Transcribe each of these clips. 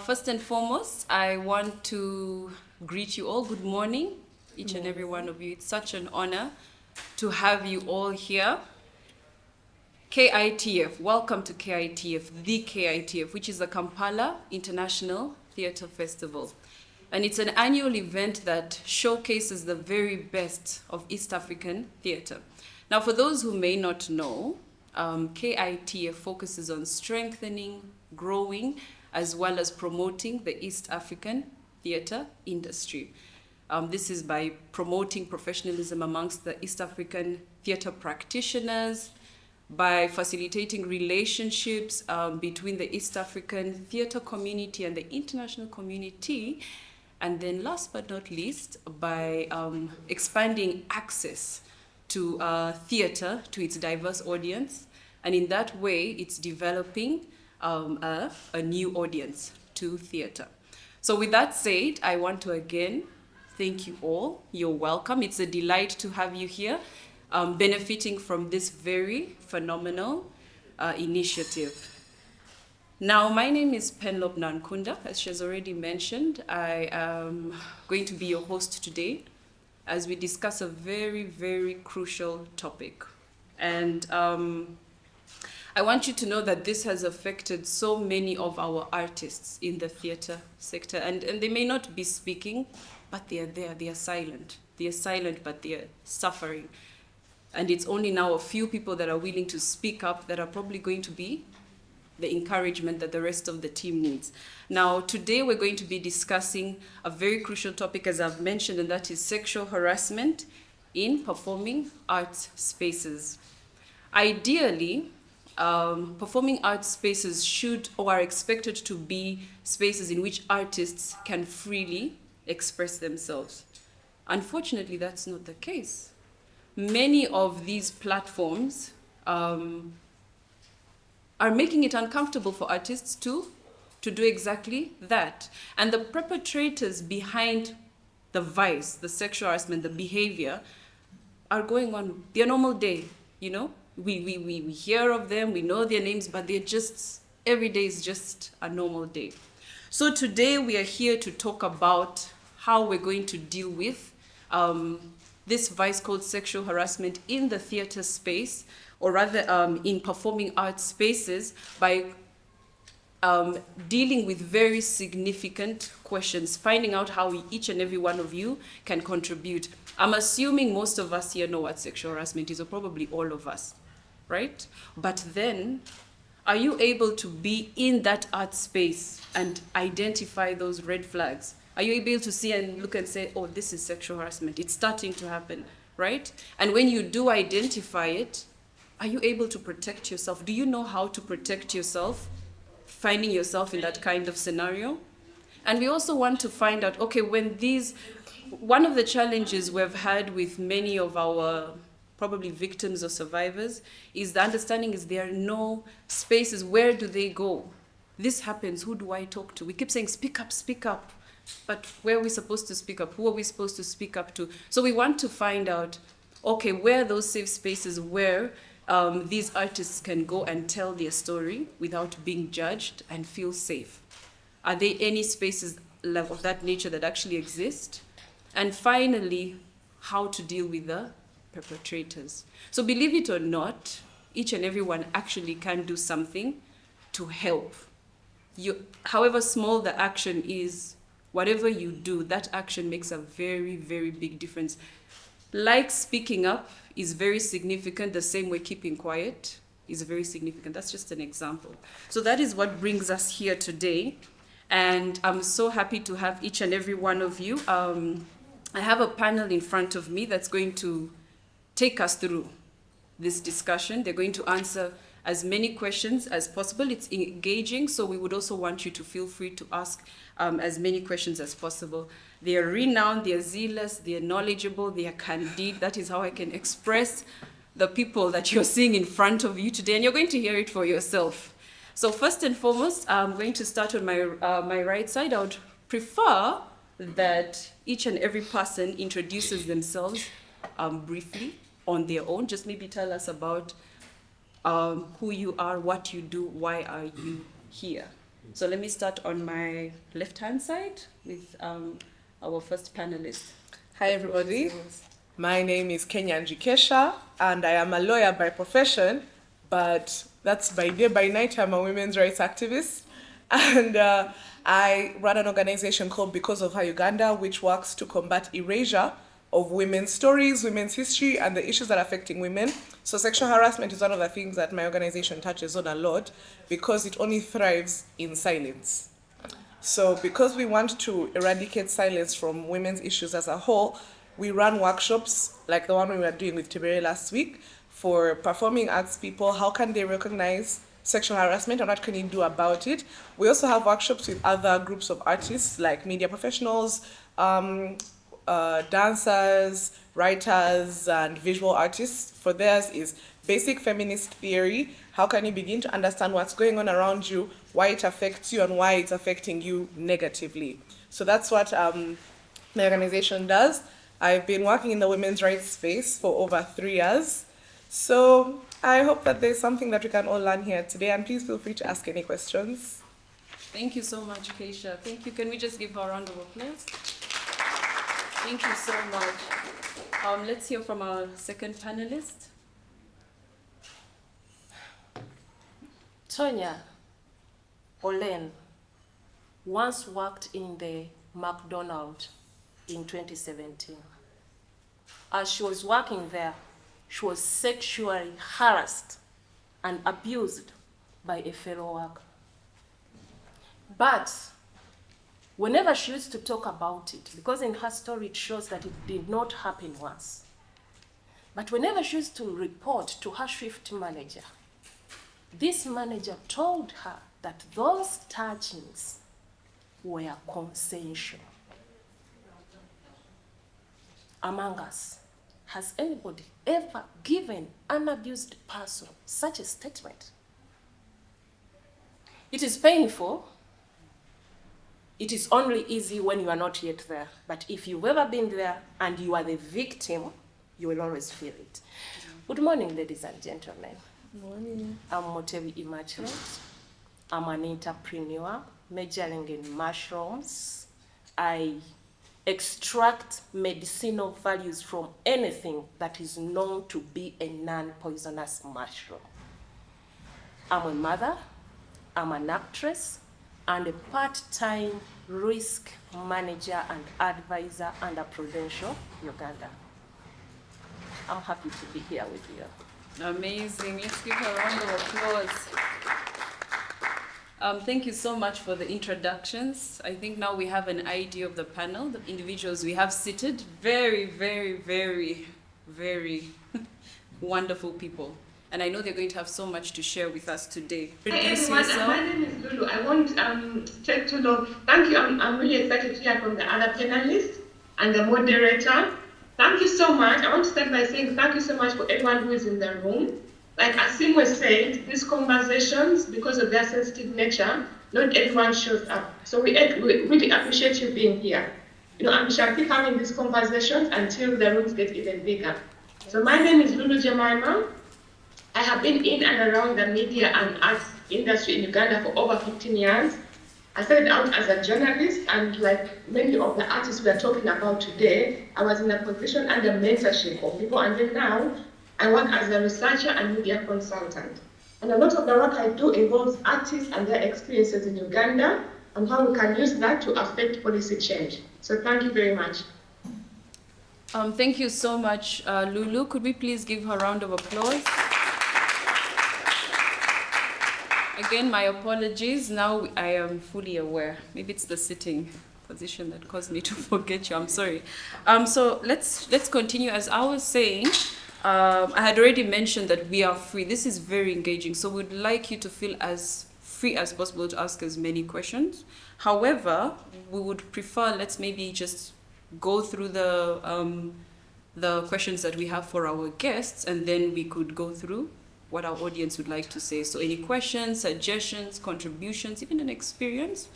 First and foremost, I want to greet you all. Good morning, each and every one of you. It's such an honor to have you all here. KITF, welcome to KITF, the KITF, which is the Kampala International Theatre Festival. And it's an annual event that showcases the very best of East African theatre. Now, for those who may not know, KITF focuses on strengthening, growing, as well as promoting the East African theatre industry. This is by promoting professionalism amongst the East African theatre practitioners, by facilitating relationships between the East African theatre community and the international community, and then last but not least, by expanding access to theatre to its diverse audience, and in that way, it's developing a new audience to theatre. So with that said, I want to again thank you all. You're welcome. It's a delight to have you here, benefiting from this very phenomenal initiative. Now, my name is Penlop Nankunda. As she has already mentioned, I am going to be your host today as we discuss a very, very crucial topic. And I want you to know that this has affected so many of our artists in the theatre sector. And they may not be speaking, but they are there. They are silent. They are silent, but they are suffering. And it's only now a few people that are willing to speak up that are probably going to be the encouragement that the rest of the team needs. Now, today we're going to be discussing a very crucial topic, as I've mentioned, and that is sexual harassment in performing arts spaces. Ideally, performing arts spaces should or are expected to be spaces in which artists can freely express themselves. Unfortunately, that's not the case. Many of these platforms are making it uncomfortable for artists to do exactly that. And the perpetrators behind the vice, the sexual harassment, the behavior, are going on their normal day, you know? We hear of them, we know their names, but they're just, every day is just a normal day. So today we are here to talk about how we're going to deal with this vice called sexual harassment in the theatre space, or rather in performing arts spaces, by dealing with very significant questions, finding out how each and every one of you can contribute. I'm assuming most of us here know what sexual harassment is, or probably all of us, right? But then, are you able to be in that art space and identify those red flags? Are you able to see and look and say, oh, this is sexual harassment, it's starting to happen, right? And when you do identify it, are you able to protect yourself? Do you know how to protect yourself, finding yourself in that kind of scenario? And we also want to find out, okay, one of the challenges we've had with many of our probably victims or survivors is the understanding is there are no spaces. Where do they go? This happens, who do I talk to? We keep saying, speak up. But where are we supposed to speak up? Who are we supposed to speak up to? So we want to find out, okay, where are those safe spaces where these artists can go and tell their story without being judged and feel safe? Are there any spaces of that nature that actually exist? And finally, how to deal with the perpetrators. So believe it or not, each and everyone actually can do something to help. However small the action is, whatever you do, that action makes a very, very big difference. Like speaking up is very significant, the same way keeping quiet is very significant. That's just an example. So that is what brings us here today. And I'm so happy to have each and every one of you. I have a panel in front of me that's going to take us through this discussion. They're going to answer as many questions as possible. It's engaging, so we would also want you to feel free to ask as many questions as possible. They are renowned, they are zealous, they are knowledgeable, they are candid. That is how I can express the people that you're seeing in front of you today, and you're going to hear it for yourself. So first and foremost, I'm going to start on my right side. I would prefer that each and every person introduces themselves briefly on their own. Just maybe tell us about who you are, what you do, why are you here. So let me start on my left-hand side with our first panelist. Hi everybody, my name is Kenya Njikesha and I am a lawyer by profession, but that's by day, by night I'm a women's rights activist. And I run an organization called Because of Her Uganda, which works to combat erasure of women's stories, women's history, and the issues that are affecting women. So sexual harassment is one of the things that my organization touches on a lot because it only thrives in silence. So because we want to eradicate silence from women's issues as a whole, we run workshops like the one we were doing with Tibere last week for performing arts people. How can they recognize sexual harassment and what can you do about it? We also have workshops with other groups of artists like media professionals, dancers, writers, and visual artists. For theirs is basic feminist theory. How can you begin to understand what's going on around you, why it affects you, and why it's affecting you negatively? So that's what my organization does. I've been working in the women's rights space for over 3 years. So I hope that there's something that we can all learn here today, and please feel free to ask any questions. Thank you so much, Keisha. Thank you. Can we just give her a round of applause? Thank you so much. Let's hear from our second panelist. Tonya Olen once worked in the McDonald's in 2017. As she was working there, she was sexually harassed and abused by a fellow worker. But whenever she used to talk about it, because in her story it shows that it did not happen once, but whenever she used to report to her shift manager, this manager told her that those touchings were consensual. Among us, has anybody ever given an abused person such a statement? It is painful. It is only easy when you are not yet there. But if you've ever been there and you are the victim, you will always feel it. Good morning, ladies and gentlemen. Good morning. I'm Motevi Immaculate. I'm an entrepreneur majoring in mushrooms. I extract medicinal values from anything that is known to be a non-poisonous mushroom. I'm a mother, I'm an actress, and a part-time risk manager and advisor under Prudential, Uganda. I'm happy to be here with you. Amazing. Let's give her a round of applause. Thank you so much for the introductions. I think now we have an idea of the panel, the individuals we have seated. Very, very, very, very wonderful people. And I know they're going to have so much to share with us today. Hi everyone, my name is Lulu. I won't take too long. Thank you. I'm really excited to hear from the other panelists and the moderator. Thank you so much. I want to start by saying thank you so much for everyone who is in the room. Like Asim was said, these conversations, because of their sensitive nature, not everyone shows up. So we really appreciate you being here. You know, and we shall keep having these conversations until the rooms get even bigger. So my name is Lulu Jemima. I have been in and around the media and arts industry in Uganda for over 15 years. I started out as a journalist, and like many of the artists we are talking about today, I was in a position under mentorship of people, and then now I work as a researcher and media consultant. And a lot of the work I do involves artists and their experiences in Uganda and how we can use that to affect policy change. So thank you very much. Thank you so much, Lulu. Could we please give her a round of applause? Again, my apologies. Now I am fully aware. Maybe it's the sitting position that caused me to forget you. I'm sorry. So let's continue. As I was saying, I had already mentioned that we are free. This is very engaging. So we'd like you to feel as free as possible to ask as many questions. However, we would prefer, let's maybe just go through the questions that we have for our guests, and then we could go through what our audience would like to say. So any questions, suggestions, contributions, even an experience.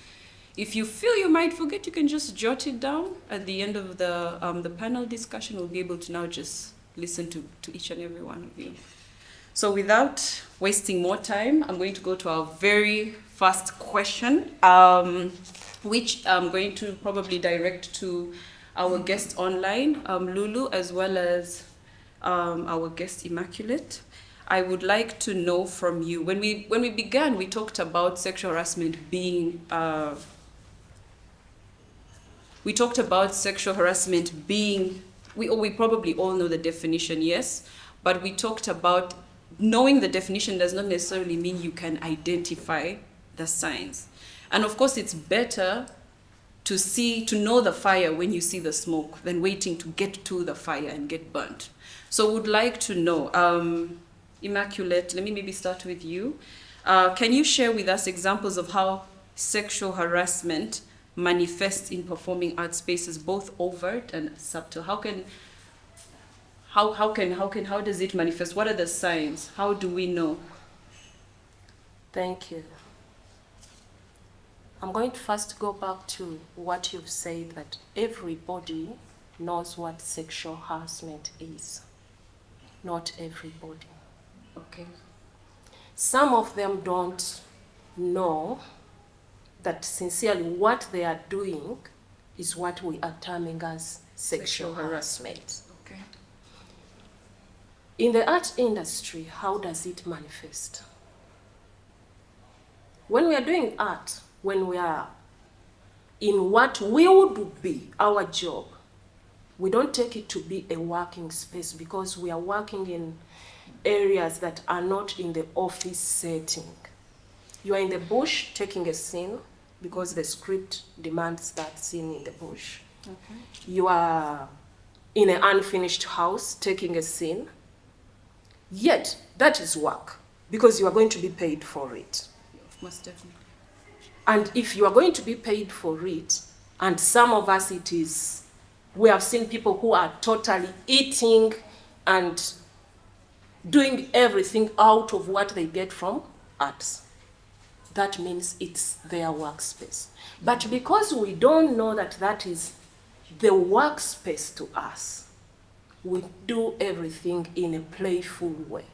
If you feel you might forget, you can just jot it down. At the end of the panel discussion, we'll be able to now just listen to each and every one of you. So without wasting more time, I'm going to go to our very first question, which I'm going to probably direct to our guest online, Lulu, as well as our guest Immaculate. I would like to know from you, when we began, we talked about sexual harassment being we probably all know the definition, yes, but we talked about knowing the definition does not necessarily mean you can identify the signs. And of course, it's better to know the fire when you see the smoke than waiting to get to the fire and get burnt. So would like to know, Immaculate, let me maybe start with you. Can you share with us examples of how sexual harassment manifests in performing art spaces, both overt and subtle? How does it manifest? What are the signs? How do we know? Thank you. I'm going to first go back to what you've said, that everybody knows what sexual harassment is. Not everybody. Okay. Some of them don't know that sincerely what they are doing is what we are terming as sexual harassment. Okay. In the art industry, how does it manifest? When we are doing art, when we are in what would be our job, we don't take it to be a working space because we are working in areas that are not in the office setting. You are in the bush taking a scene because the script demands that scene in the bush. Okay. You are in an unfinished house taking a scene, yet that is work because you are going to be paid for it. Most definitely. And if you are going to be paid for it, and some of us we have seen people who are totally eating and doing everything out of what they get from arts. That means it's their workspace. But because we don't know that that is the workspace to us, we do everything in a playful way.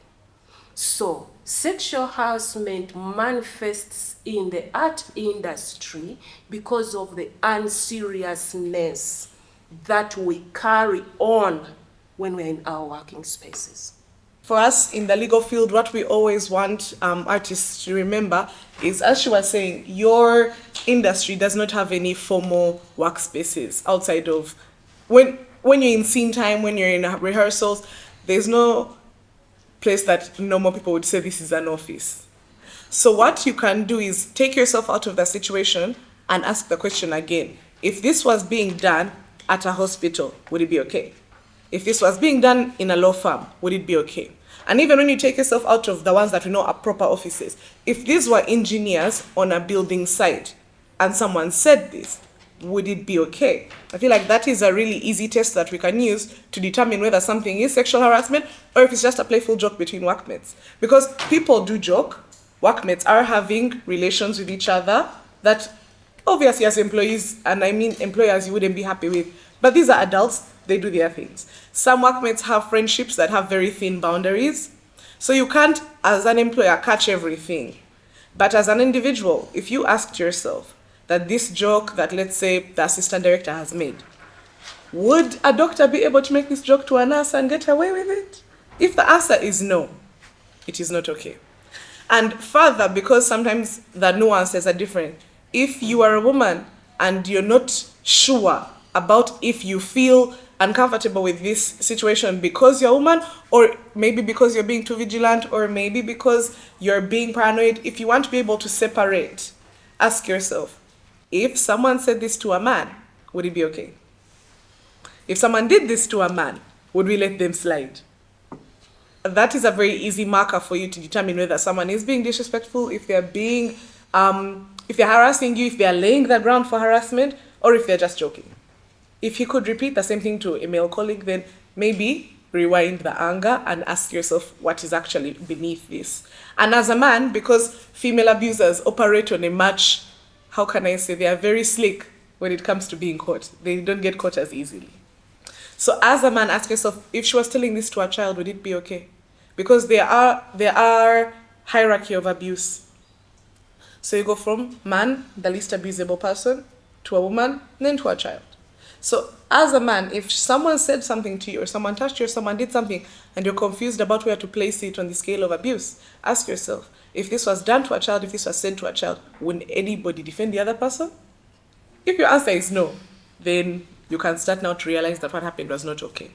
So, sexual harassment manifests in the art industry because of the unseriousness that we carry on when we're in our working spaces. For us in the legal field, what we always want artists to remember is, as she was saying, your industry does not have any formal workspaces outside of when you're in scene time, when you're in rehearsals. There's no place that normal people would say this is an office. So what you can do is take yourself out of that situation and ask the question again. If this was being done at a hospital, would it be okay? If this was being done in a law firm, would it be okay? And even when you take yourself out of the ones that we know are proper offices, if these were engineers on a building site and someone said this, would it be okay? I feel like that is a really easy test that we can use to determine whether something is sexual harassment or if it's just a playful joke between workmates. Because people do joke, workmates are having relations with each other that obviously as employees, and I mean employers, you wouldn't be happy with. But these are adults, they do their things. Some workmates have friendships that have very thin boundaries. So you can't, as an employer, catch everything. But as an individual, if you asked yourself that this joke that, let's say, the assistant director has made, would a doctor be able to make this joke to a nurse and get away with it? If the answer is no, it is not okay. And further, because sometimes the nuances are different, if you are a woman and you're not sure about if you feel uncomfortable with this situation because you're a woman, or maybe because you're being too vigilant, or maybe because you're being paranoid, if you want to be able to separate, ask yourself, if someone said this to a man, would it be okay? If someone did this to a man, would we let them slide? That is a very easy marker for you to determine whether someone is being disrespectful, if they're being, if they're harassing you, if they're laying the ground for harassment, or if they're just joking. If you could repeat the same thing to a male colleague, then maybe rewind the anger and ask yourself what is actually beneath this. And as a man, because female abusers operate on a much, how can I say, they are very slick when it comes to being caught. They don't get caught as easily. So as a man, ask yourself, if she was telling this to a child, would it be okay? Because there are hierarchy of abuse. So you go from man, the least abusable person, to a woman, then to a child. So as a man, if someone said something to you, or someone touched you, or someone did something, and you're confused about where to place it on the scale of abuse, ask yourself, if this was done to a child, if this was said to a child, would anybody defend the other person? If your answer is no, then you can start now to realize that what happened was not okay.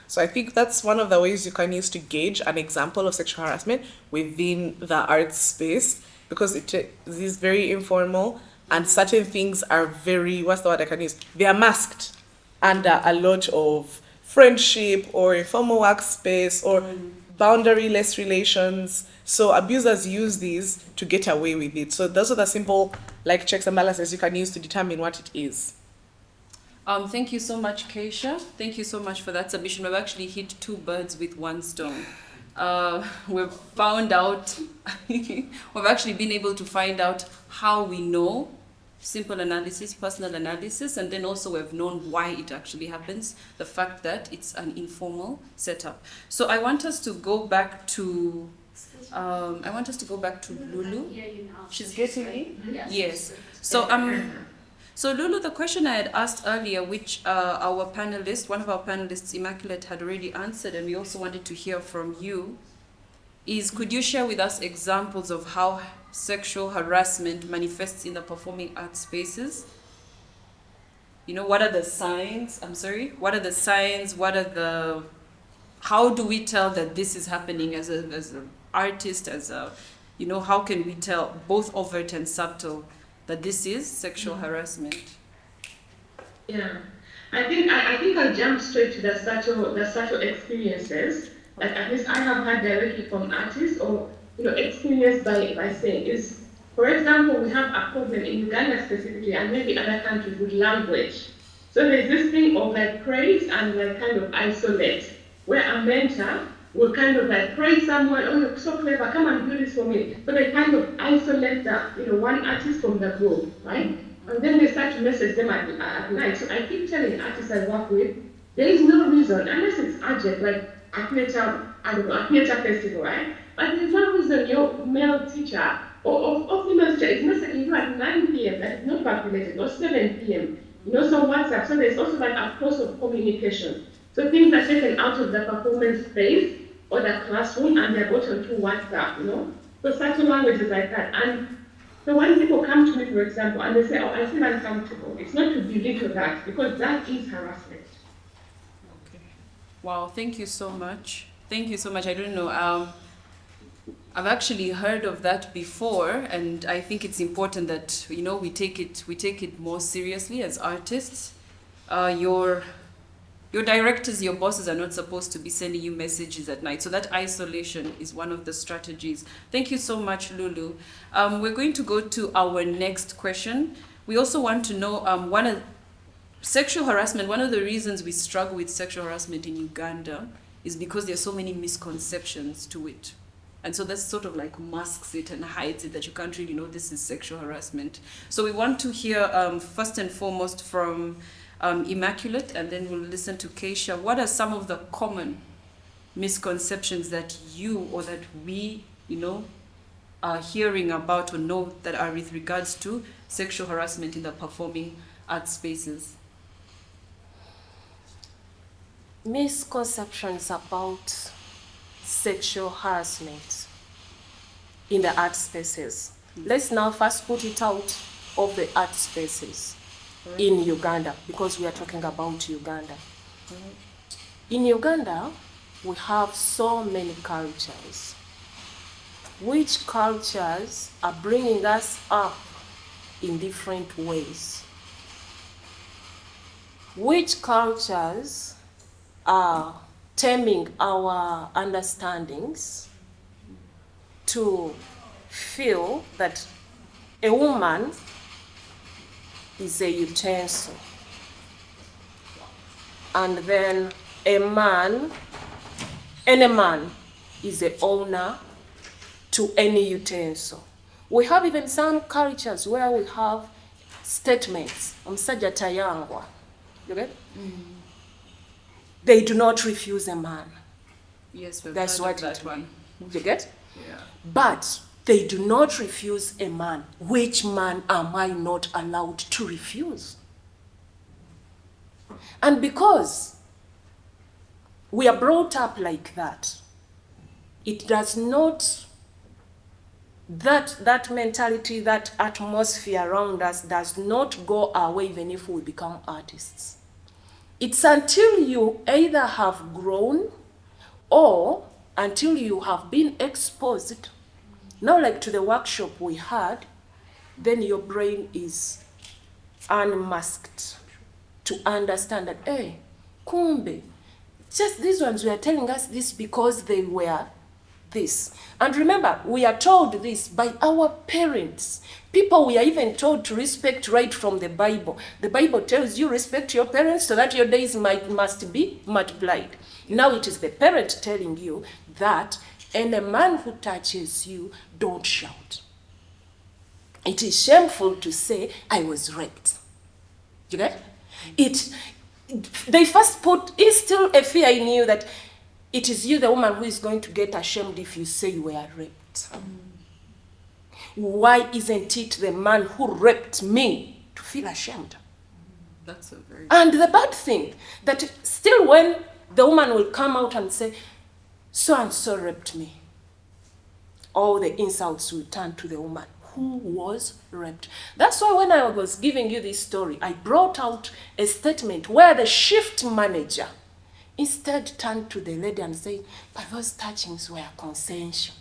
So I think that's one of the ways you can use to gauge an example of sexual harassment within the arts space, because it is very informal and certain things are very, what's the word I can use? They are masked under a lot of friendship or informal workspace or boundaryless relations. So abusers use these to get away with it. So those are the simple like checks and balances you can use to determine what it is. Thank you so much, Keisha. Thank you so much for that submission. We've actually hit 2 birds with 1 stone. We've found out, we've actually been able to find out how we know, simple analysis, personal analysis, and then also we've known why it actually happens, the fact that it's an informal setup. So I want us to go back to, Lulu. She's getting me? Yes. So Lulu, the question I had asked earlier, which our panelist, one of our panelists, Immaculate, had already answered, and we also wanted to hear from you, is could you share with us examples of how sexual harassment manifests in the performing arts spaces? You know, what are the signs? What are the signs? How do we tell that this is happening as an artist, how can we tell, both overt and subtle, that this is sexual harassment? Yeah, I think I'll jump straight to the subtle experiences. Like at least I have had directly from artists, or experienced by saying is, for example, we have a problem in Uganda specifically, and maybe other countries with language. So there's this thing of like praise and like kind of isolate, where a mentor will kind of like praise someone, oh, you're so clever, come and do this for me. So they kind of isolate one artist from the group, right? And then they start to message them at night. So I keep telling artists I work with, there is no reason, unless it's urgent, like a theater festival, right? But there's no reason your male teacher or female teacher is messaging you at 9 p.m. that is not calculated, or 7 p.m. So WhatsApp. So there's also like a course of communication. So things are taken out of the performance space or the classroom and they're brought onto WhatsApp, So certain languages like that. And so when people come to me, for example, and they say, oh, I feel uncomfortable, it's not to belittle that, because that is harassment. Okay. Wow, thank you so much. Thank you so much. I don't know. I've actually heard of that before, and I think it's important that we take it more seriously as artists. Your directors, your bosses are not supposed to be sending you messages at night. So that isolation is one of the strategies. Thank you so much, Lulu. We're going to go to our next question. We also want to know sexual harassment. One of the reasons we struggle with sexual harassment in Uganda is because there are so many misconceptions to it. And so that sort of like masks it and hides it, that you can't really know this is sexual harassment. So we want to hear first and foremost from Immaculate, and then we'll listen to Keisha. What are some of the common misconceptions that you or that we, are hearing about or know that are with regards to sexual harassment in the performing arts spaces? Misconceptions about sexual harassment in the art spaces. Let's now first put it out of the art spaces in Uganda, because we are talking about Uganda. In Uganda, we have so many cultures. Which cultures are bringing us up in different ways? Which cultures are taming our understandings to feel that a woman is a utensil, and then any man is the owner to any utensil. We have even some cultures where we have statements, omusajja tayangwa. You get? They do not refuse a man. Yes, we've That's heard what of that one. You get? Yeah. But They do not refuse a man. Which man am I not allowed to refuse? And because we are brought up like that, it does not, that mentality, that atmosphere around us does not go away even if we become artists. It's until you either have grown or until you have been exposed, now like to the workshop we had, then your brain is unmasked to understand that, hey, kumbe, just these ones were telling us this because they were this. And remember, we are told this by our parents. People we are even told to respect right from the Bible. The Bible tells you respect your parents so that your days must be multiplied. Now it is the parent telling you that any man who touches you, don't shout. It is shameful to say, I was raped. You get it? They first instill a fear in you that it is you, the woman, who is going to get ashamed if you say you were raped. Why isn't it the man who raped me to feel ashamed? That's a very... And the bad thing, that still when the woman will come out and say, so-and-so raped me, all the insults will turn to the woman who was raped. That's why when I was giving you this story, I brought out a statement where the shift manager instead turned to the lady and said, but those touchings were consensual.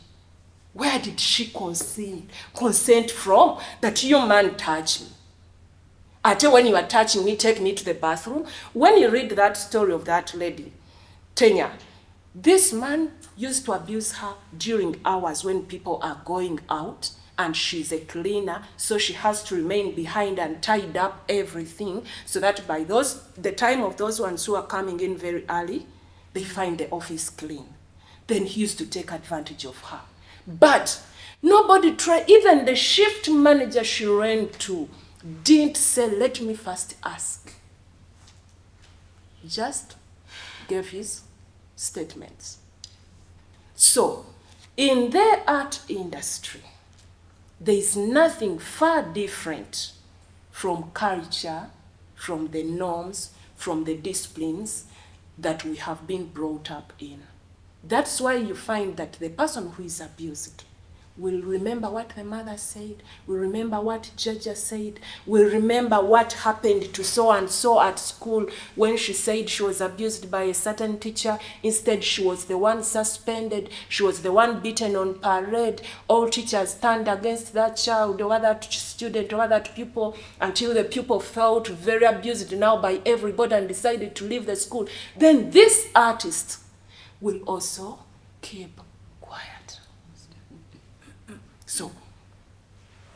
Where did she consent from that your man touched me? I tell you, when you are touching me, take me to the bathroom. When you read that story of that lady, Tanya, this man used to abuse her during hours when people are going out, and she's a cleaner, so she has to remain behind and tied up everything so that by the time of those ones who are coming in very early, they find the office clean. Then he used to take advantage of her. But nobody tried, even the shift manager she ran to didn't say, let me first ask. Just gave his statements. So, in the art industry, there is nothing far different from culture, from the norms, from the disciplines that we have been brought up in. That's why you find that the person who is abused will remember what the mother said, will remember what Jaja said, will remember what happened to so-and-so at school when she said she was abused by a certain teacher. Instead, she was the one suspended, she was the one beaten on parade. All teachers turned against that child or that student or that pupil until the pupil felt very abused now by everybody and decided to leave the school. Then this artist will also keep quiet. So,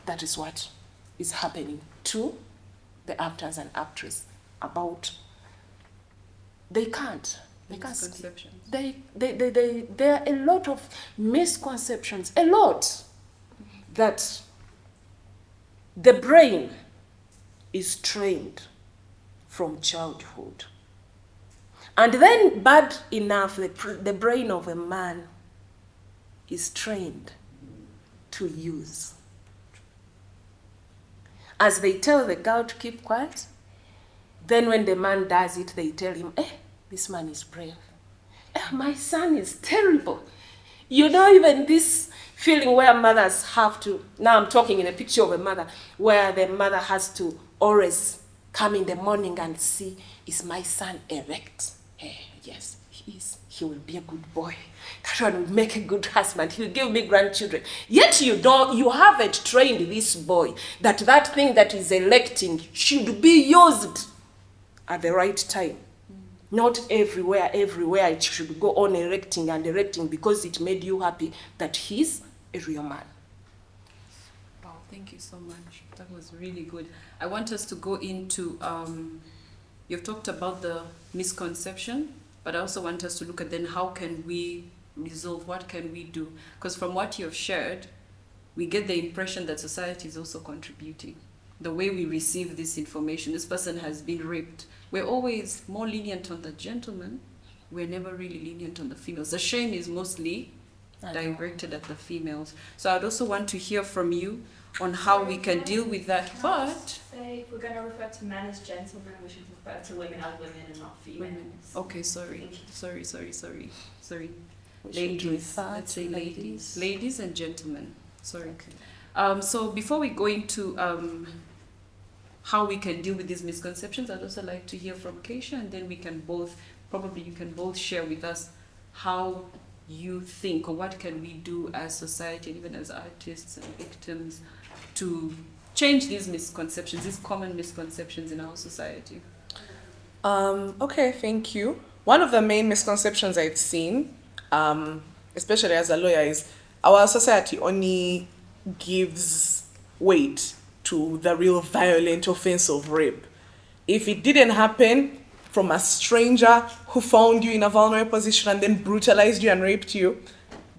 that is what is happening to the actors and actresses about, they can't Misconceptions. there are a lot of misconceptions, a lot, that the brain is trained from childhood. And then, bad enough, the brain of a man is trained to use. As they tell the girl to keep quiet, then when the man does it, they tell him, this man is brave. My son is terrible. You know, even this feeling where mothers have to, now I'm talking in a picture of a mother, where the mother has to always come in the morning and see, is my son erect? Yes, he is. He will be a good boy. That one will make a good husband. He'll give me grandchildren. Yet you haven't trained this boy that thing that is electing should be used at the right time. Not everywhere it should go on erecting and erecting because it made you happy that he's a real man. Wow, thank you so much. That was really good. I want us to go into, you've talked about the misconception, but I also want us to look at then how can we resolve, what can we do? Because from what you've shared, we get the impression that society is also contributing. The way we receive this information, this person has been raped. We're always more lenient on the gentleman. We're never really lenient on the females. The shame is mostly directed at the females. So I'd also want to hear from you on how we can deal with that. But say if we're going to refer to men as gentlemen, we should refer to women as women and not females. women. Okay, sorry. We should Ladies. refer Let's to say ladies. ladies. Ladies and gentlemen. Sorry. Okay. So before we go into how we can deal with these misconceptions, I'd also like to hear from Keisha, and then we can both, probably you can both share with us how you think, or what can we do as society, and even as artists and victims, to change these misconceptions, these common misconceptions in our society. Okay, thank you. One of the main misconceptions I've seen, especially as a lawyer, is our society only gives weight to the real violent offense of rape. If it didn't happen from a stranger who found you in a vulnerable position and then brutalized you and raped you,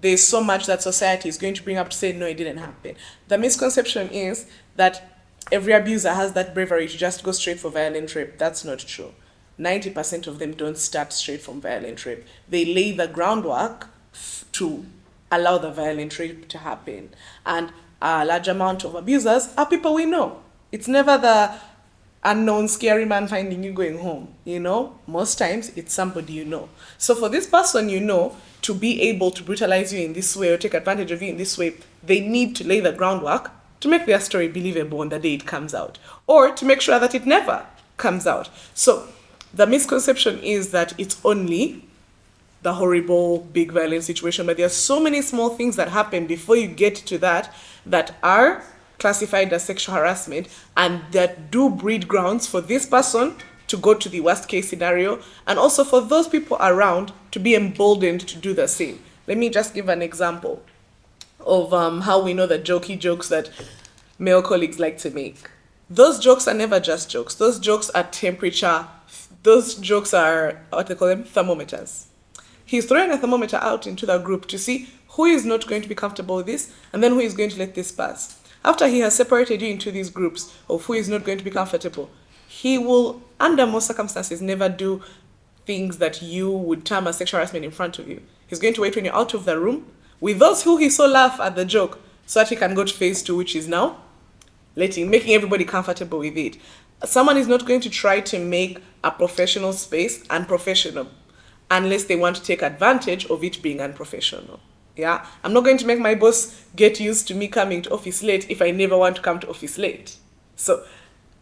there's so much that society is going to bring up to say, no, it didn't happen. The misconception is that every abuser has that bravery to just go straight for violent rape. That's not true. 90% of them don't start straight from violent rape. They lay the groundwork to allow the violent rape to happen. And a large amount of abusers are people we know. It's never the unknown scary man finding you going home, you know? Most times it's somebody you know. So for this person you know to be able to brutalize you in this way or take advantage of you in this way, they need to lay the groundwork to make their story believable on the day it comes out, or to make sure that it never comes out. So the misconception is that it's only the horrible, big, violent situation, but there are so many small things that happen before you get to that are classified as sexual harassment, and that do breed grounds for this person to go to the worst case scenario, and also for those people around to be emboldened to do the same. Let me just give an example of how we know the jokey jokes that male colleagues like to make. Those jokes are never just jokes. Those jokes are temperature. Those jokes are, what they call them, thermometers. He's throwing a thermometer out into the group to see who is not going to be comfortable with this, and then who is going to let this pass. After he has separated you into these groups of who is not going to be comfortable, he will, under most circumstances, never do things that you would term as sexual harassment in front of you. He's going to wait when you're out of the room with those who he saw laugh at the joke, so that he can go to phase 2, which is now making everybody comfortable with it. Someone is not going to try to make a professional space unprofessional unless they want to take advantage of it being unprofessional. Yeah, I'm not going to make my boss get used to me coming to office late if I never want to come to office late. So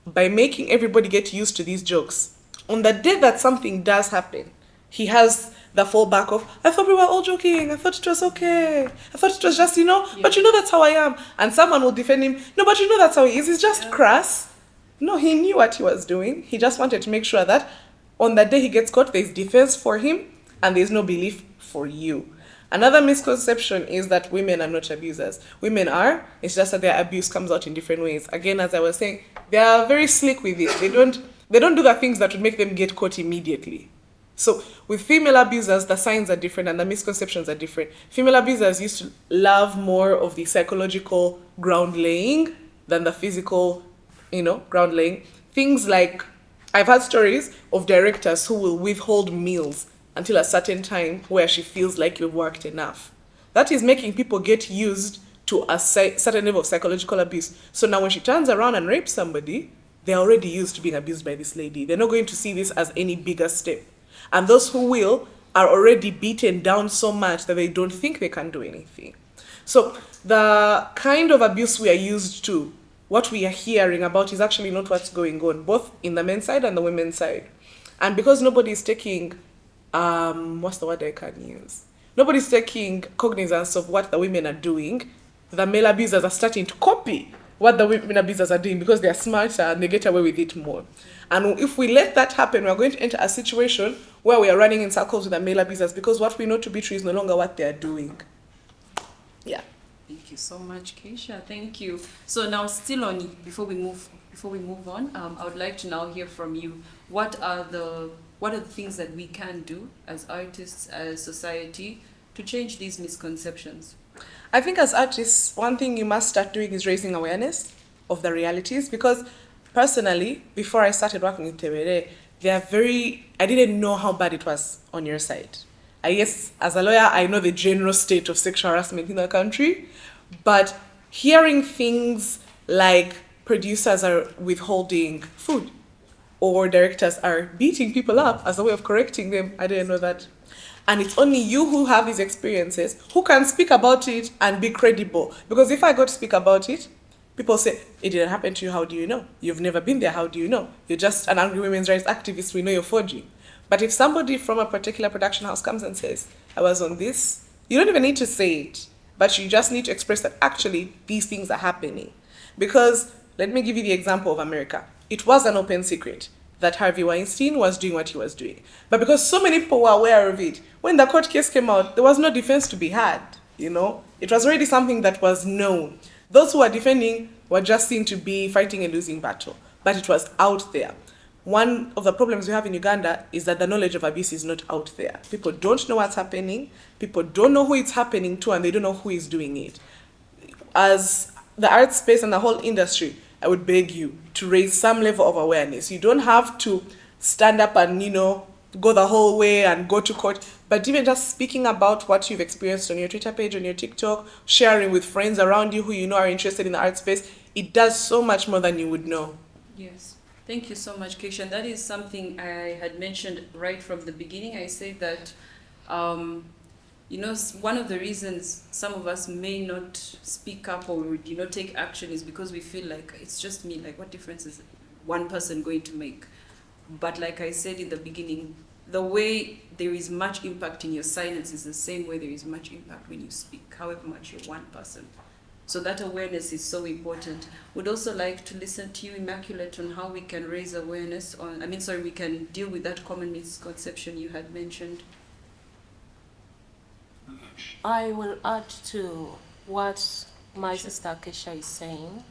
by making everybody get used to these jokes, on the day that something does happen, he has the fallback of, I thought we were all joking, I thought it was okay, I thought it was just, but that's how I am. And someone will defend him, no, but that's how he is, it's just crass. No, he knew what he was doing. He just wanted to make sure that on the day he gets caught, there's defense for him and there's no belief for you. Another misconception is that women are not abusers. Women are, it's just that their abuse comes out in different ways. Again, as I was saying, they are very slick with it. They don't do the things that would make them get caught immediately. So with female abusers, the signs are different and the misconceptions are different. Female abusers used to love more of the psychological ground laying than the physical, ground laying. Things like, I've had stories of directors who will withhold meals until a certain time where she feels like you've worked enough. That is making people get used to a certain level of psychological abuse. So now when she turns around and rapes somebody, they're already used to being abused by this lady. They're not going to see this as any bigger step. And those who will are already beaten down so much that they don't think they can do anything. So the kind of abuse we are used to, what we are hearing about, is actually not what's going on, both in the men's side and the women's side. And because nobody's taking what's the word I can use? Nobody's taking cognizance of what the women are doing. The male abusers are starting to copy what the women abusers are doing because they're smarter and they get away with it more. And if we let that happen, we're going to enter a situation where we are running in circles with the male abusers because what we know to be true is no longer what they're doing. Yeah. Thank you so much, Keisha. Thank you. So now, still on, before we move on, I would like to now hear from you. What are the things that we can do as artists, as society, to change these misconceptions? I think as artists, one thing you must start doing is raising awareness of the realities, because personally, before I started working with Tebere, I didn't know how bad it was on your side. I guess as a lawyer, I know the general state of sexual harassment in the country, but hearing things like producers are withholding food or directors are beating people up as a way of correcting them, I didn't know that. And it's only you who have these experiences who can speak about it and be credible. Because if I go to speak about it, people say, it didn't happen to you, how do you know? You've never been there, how do you know? You're just an angry women's rights activist, we know you're forging. But if somebody from a particular production house comes and says, I was on this, you don't even need to say it, but you just need to express that actually these things are happening. Because, let me give you the example of America. It was an open secret that Harvey Weinstein was doing what he was doing. But because so many people were aware of it, when the court case came out, there was no defense to be had, you know? It was already something that was known. Those who were defending were just seen to be fighting a losing battle, but it was out there. One of the problems we have in Uganda is that the knowledge of abuse is not out there. People don't know what's happening, people don't know who it's happening to, and they don't know who is doing it. As the art space and the whole industry, I would beg you to raise some level of awareness. You don't have to stand up and, you know, go the whole way and go to court, but even just speaking about what you've experienced on your Twitter page, on your TikTok, sharing with friends around you who you know are interested in the art space, it does so much more than you would know. Yes. Thank you so much, Keisha. And that is something I had mentioned right from the beginning. I said that, you know, one of the reasons some of us may not speak up or, you know, take action is because we feel like it's just me, like what difference is one person going to make? But like I said in the beginning, the way there is much impact in your silence is the same way there is much impact when you speak, however much you're one person. So that awareness is so important. We'd also like to listen to you, Immaculate, on how we can raise awareness on, we can deal with that common misconception you had mentioned. I will add to what my sister Kesha is saying,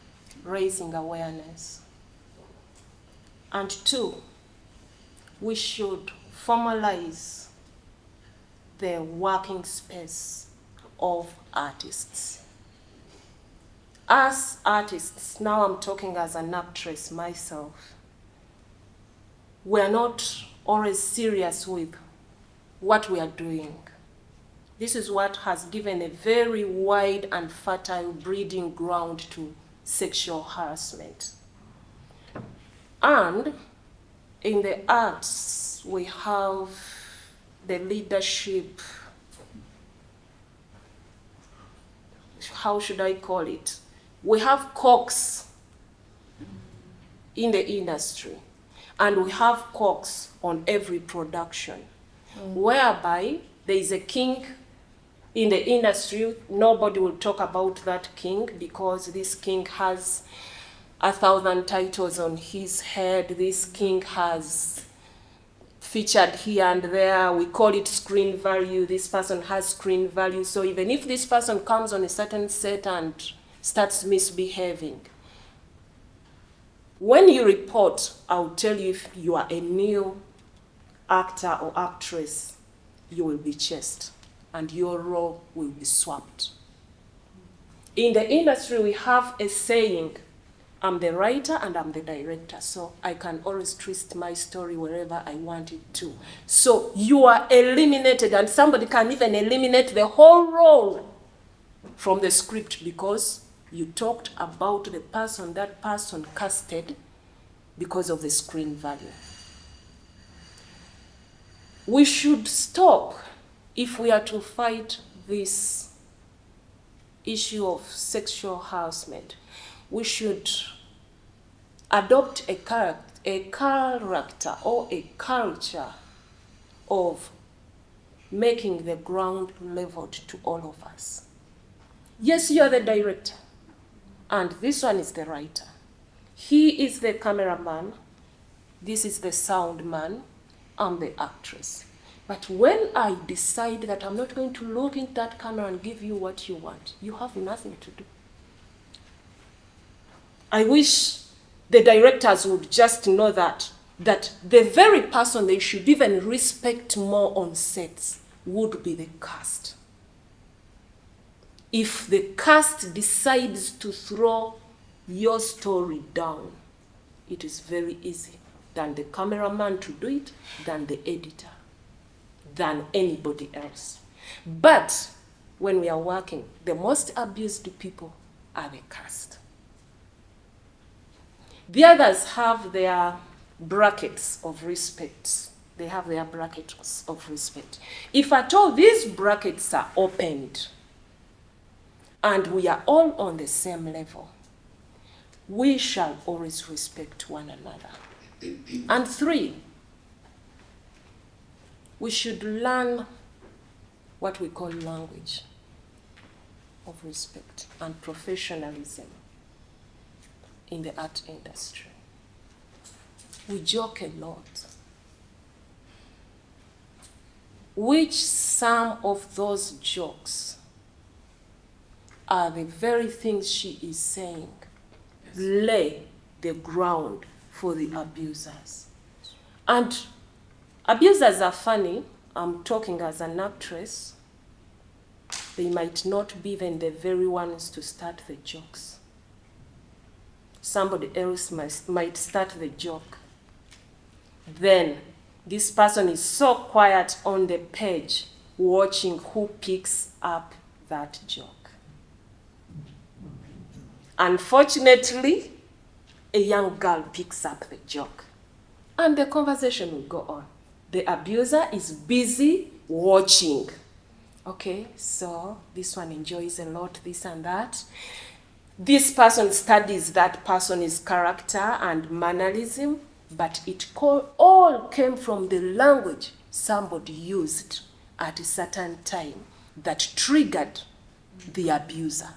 raising awareness. And two, we should formalize the working space of artists. As artists, now I'm talking as an actress myself, we're not always serious with what we are doing. This is what has given a very wide and fertile breeding ground to sexual harassment. And in the arts, we have the leadership, how should I call it? We have cogs in the industry, and we have cogs on every production, whereby there is a king in the industry. Nobody will talk about that king because this king has 1,000 titles on his head. This king has featured here and there. We call it screen value. This person has screen value. So even if this person comes on a certain set and starts misbehaving, when you report, I'll tell you if you are a new actor or actress, you will be chased and your role will be swapped. In the industry, we have a saying, I'm the writer and I'm the director, so I can always twist my story wherever I want it to. So you are eliminated, and somebody can even eliminate the whole role from the script because you talked about the person that person casted because of the screen value. We should stop if we are to fight this issue of sexual harassment. We should adopt a character or a culture of making the ground leveled to all of us. Yes, you are the director, and this one is the writer. He is the cameraman, this is the sound man, I'm the actress. But when I decide that I'm not going to look into that camera and give you what you want, you have nothing to do. I wish the directors would just know that the very person they should even respect more on sets would be the cast. If the cast decides to throw your story down, it is very easy than the cameraman to do it, than the editor. than anybody else. But when we are working, the most abused people are the caste. The others have their brackets of respect. They have their brackets of respect. If at all these brackets are opened and we are all on the same level, we shall always respect one another. And 3, we should learn what we call language of respect and professionalism in the art industry. We joke a lot. Which some of those jokes are the very things she is saying lay the ground for the abusers. And abusers are funny. I'm talking as an actress. They might not be even the very ones to start the jokes. Somebody else might start the joke. Then this person is so quiet on the page watching who picks up that joke. Unfortunately, a young girl picks up the joke and the conversation will go on. The abuser is busy watching. Okay, so this one enjoys a lot, this and that. This person studies that person's character and mannerism, but it all came from the language somebody used at a certain time that triggered the abuser.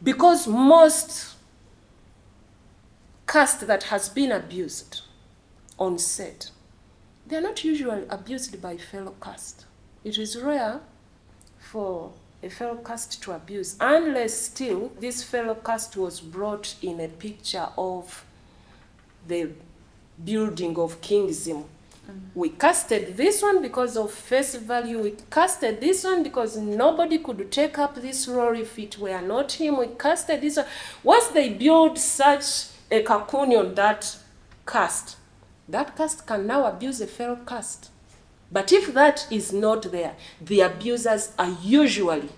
Because most caste that has been abused on set, they are not usually abused by fellow caste. It is rare for a fellow caste to abuse, unless still this fellow caste was brought in a picture of the building of kingsdom. We casted this one because of face value. We casted this one because nobody could take up this role if it were not him. We casted this one. Once they build such a cocoon on that caste can now abuse a fellow caste. But if that is not there, the abusers are usually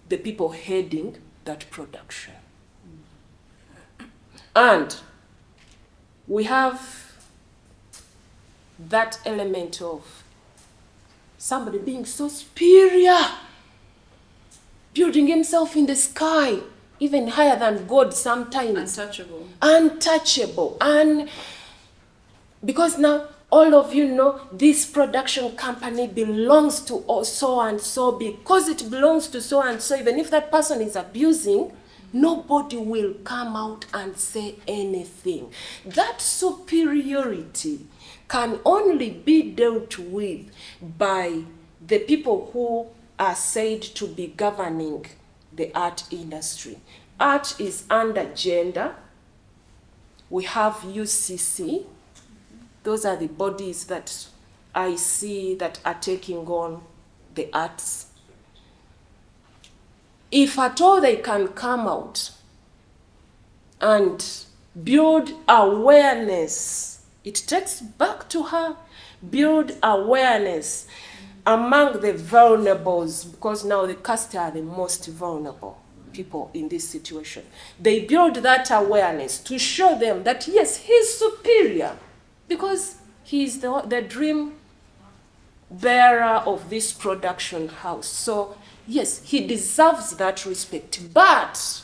the people heading that production. And we have that element of somebody being so superior, building himself in the sky, even higher than God sometimes. Untouchable. And because now all of you know this production company belongs to so and so. Because it belongs to so and so, even if that person is abusing, nobody will come out and say anything. That superiority can only be dealt with by the people who are said to be governing the art industry. Art is under gender. We have UCC. Those are the bodies that I see that are taking on the arts. If at all they can come out and build awareness, it takes back to her, build awareness among the vulnerables, because now the caste are the most vulnerable people in this situation. They build that awareness to show them that yes, he's superior, because he is the dream bearer of this production house. So yes, he deserves that respect, but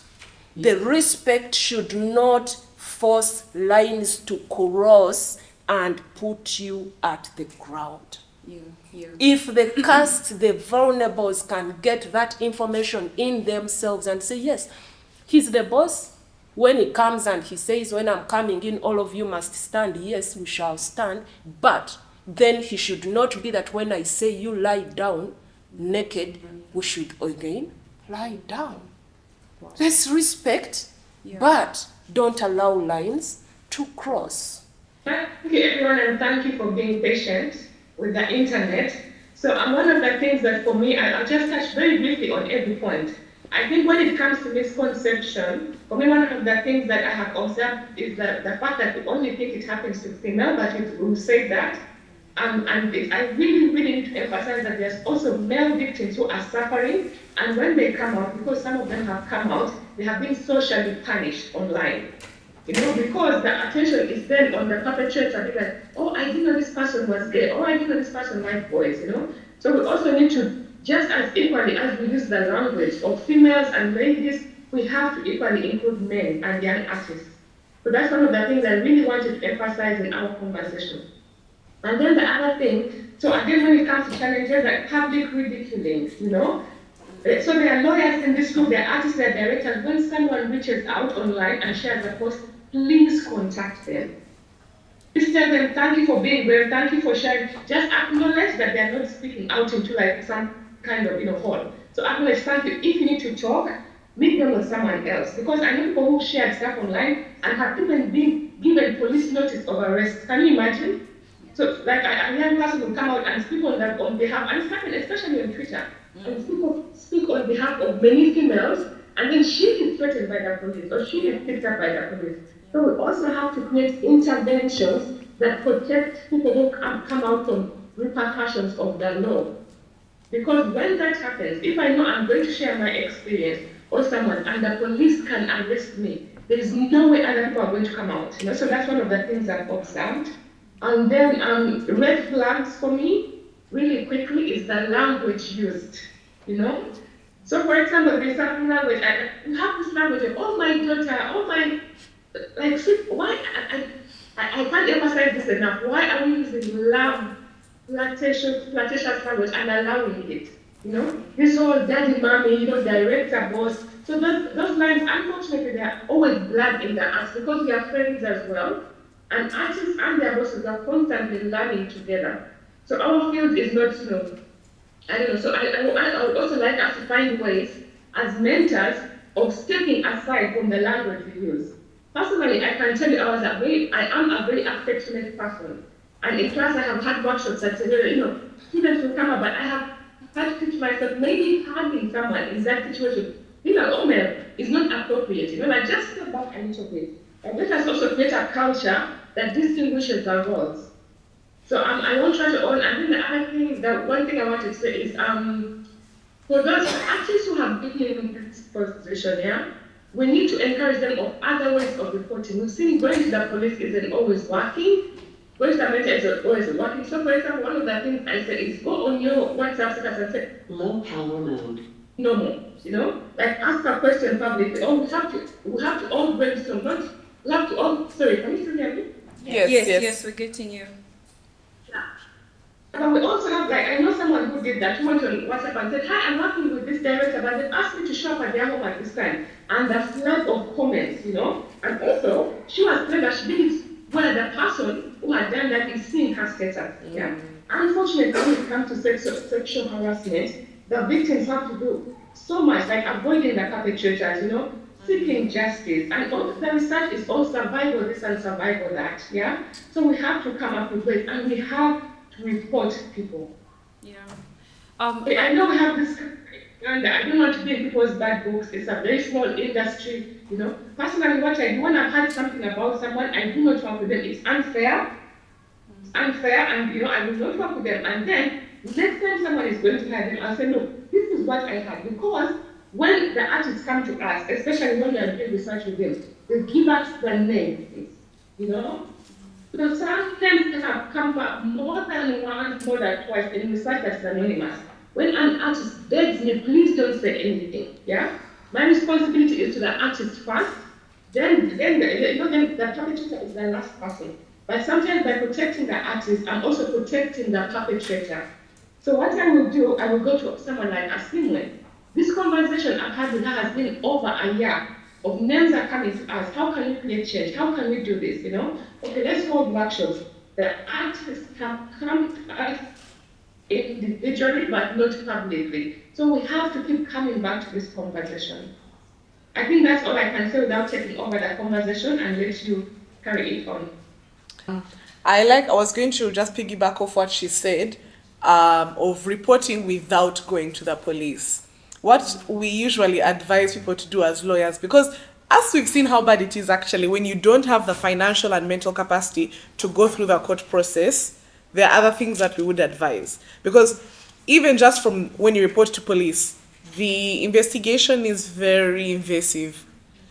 the respect should not force lines to cross and put you at the ground. If the caste, the vulnerables can get that information in themselves and say, yes, he's the boss. When he comes and he says, when I'm coming in, all of you must stand. Yes, we shall stand. But then he should not be that when I say you lie down naked, we should again lie down. Let's respect, but don't allow lines to cross. Thank you, everyone, and thank you for being patient with the internet. So one of the things that for me, I'll just touch very briefly on every point. I think when it comes to misconception, for me, one of the things that I have observed is the fact that we only think it happens to female, but who say that. I really, really need to emphasize that there's also male victims who are suffering, and when they come out, because some of them have come out, they have been socially punished online. Because the attention is then on the perpetrator, be like, oh, I didn't know this person was gay, oh, I didn't know this person liked boys. So we also need to, just as equally as we use the language of females and ladies, we have to equally include men and young artists. So that's one of the things I really wanted to emphasize in our conversation. And then the other thing, so again, when it comes to challenges like public ridiculing, so there are lawyers in this room, there are artists, there are directors. When someone reaches out online and shares a post, please contact them. Please tell them, thank you for being there, thank you for sharing. Just acknowledge that they are not speaking out into like some kind of hall. So acknowledge, thank you. If you need to talk, meet them with someone else. Because I know people who shared stuff online and have even been given police notice of arrest. Can you imagine? So like a young person will come out and speak on behalf, and it's happening especially on Twitter, and people speak on behalf of many females, and then she is threatened by the police, or she is picked up by the police. So we also have to create interventions that protect people who come out from repercussions of the law. Because when that happens, if I know I'm going to share my experience or someone, and the police can arrest me, there is no way other people are going to come out. So that's one of the things I've observed. And then red flags for me, really quickly, is the language used, So for example, there's some language, you have this language of, oh my daughter, oh my, like, why, I can't emphasize this enough, why are we using love, flirtatious language and allowing it, This whole daddy, mommy, director, boss, so those lines, unfortunately, they are always blood in the us because we are friends as well. And artists and their bosses are constantly learning together. So our field is not, I don't know. So I would also like us to find ways as mentors of stepping aside from the language we use. Personally, I can tell you I am a very affectionate person. And in class I have had workshops that say, students will come up, but I have had to teach myself, maybe hugging someone in that situation, is not appropriate. Like just step back a little bit. And let us also create a culture that distinguishes our roles. So I won't try to own. And then the other thing, one thing I want to say is, for those artists who have been in this position, we need to encourage them of other ways of reporting. We've seen going to the police isn't always working. Going to the media isn't always working. So for example, one of the things I say is go on your WhatsApp status and say, low power mode. No more, like ask a question publicly. Oh, we have to all brainstorm, sorry, can you still hear me? Yes, we're getting you. Yeah. But we also have, I know someone who did that, who went on WhatsApp and said, hi, I'm working with this director, but they asked me to show up at their home at this time. And the flood of comments, and also, she was clear that she didn't, where the person who had done that is seeing her status, Unfortunately, when it comes to sexual harassment, the victims have to do so much, like avoiding the perpetrators, seeking justice, and the research is all survival this and survival that, So we have to come up with ways, and we have to report people. Yeah. I know we have this, and I don't want to be in people's bad books. It's a very small industry, Personally, what I do when I've heard something about someone, I do not work with them. It's unfair. It's unfair, and I will not work with them. And then next time someone is going to hire them, I'll say, no, this is what I have, because when the artists come to us, especially when we are doing research with them, they give us the names, So sometimes they have come back more than once, more than twice in research that's anonymous. When an artist begs me, please don't say anything, My responsibility is to the artist first, then the perpetrator is the last person. But sometimes by protecting the artist, I'm also protecting the perpetrator. So what I will do, I will go to someone like Harrasment. This conversation I've had with her has been over a year of names are coming to us. How can we create change? How can we do this? Okay, let's hold workshops. The artists have come to us individually, but not publicly. So we have to keep coming back to this conversation. I think that's all I can say without taking over the conversation and let you carry it on. I was going to just piggyback off what she said, of reporting without going to the police. What we usually advise people to do as lawyers, because as we've seen how bad it is actually when you don't have the financial and mental capacity to go through the court process, there are other things that we would advise. Because even just from when you report to police, the investigation is very invasive.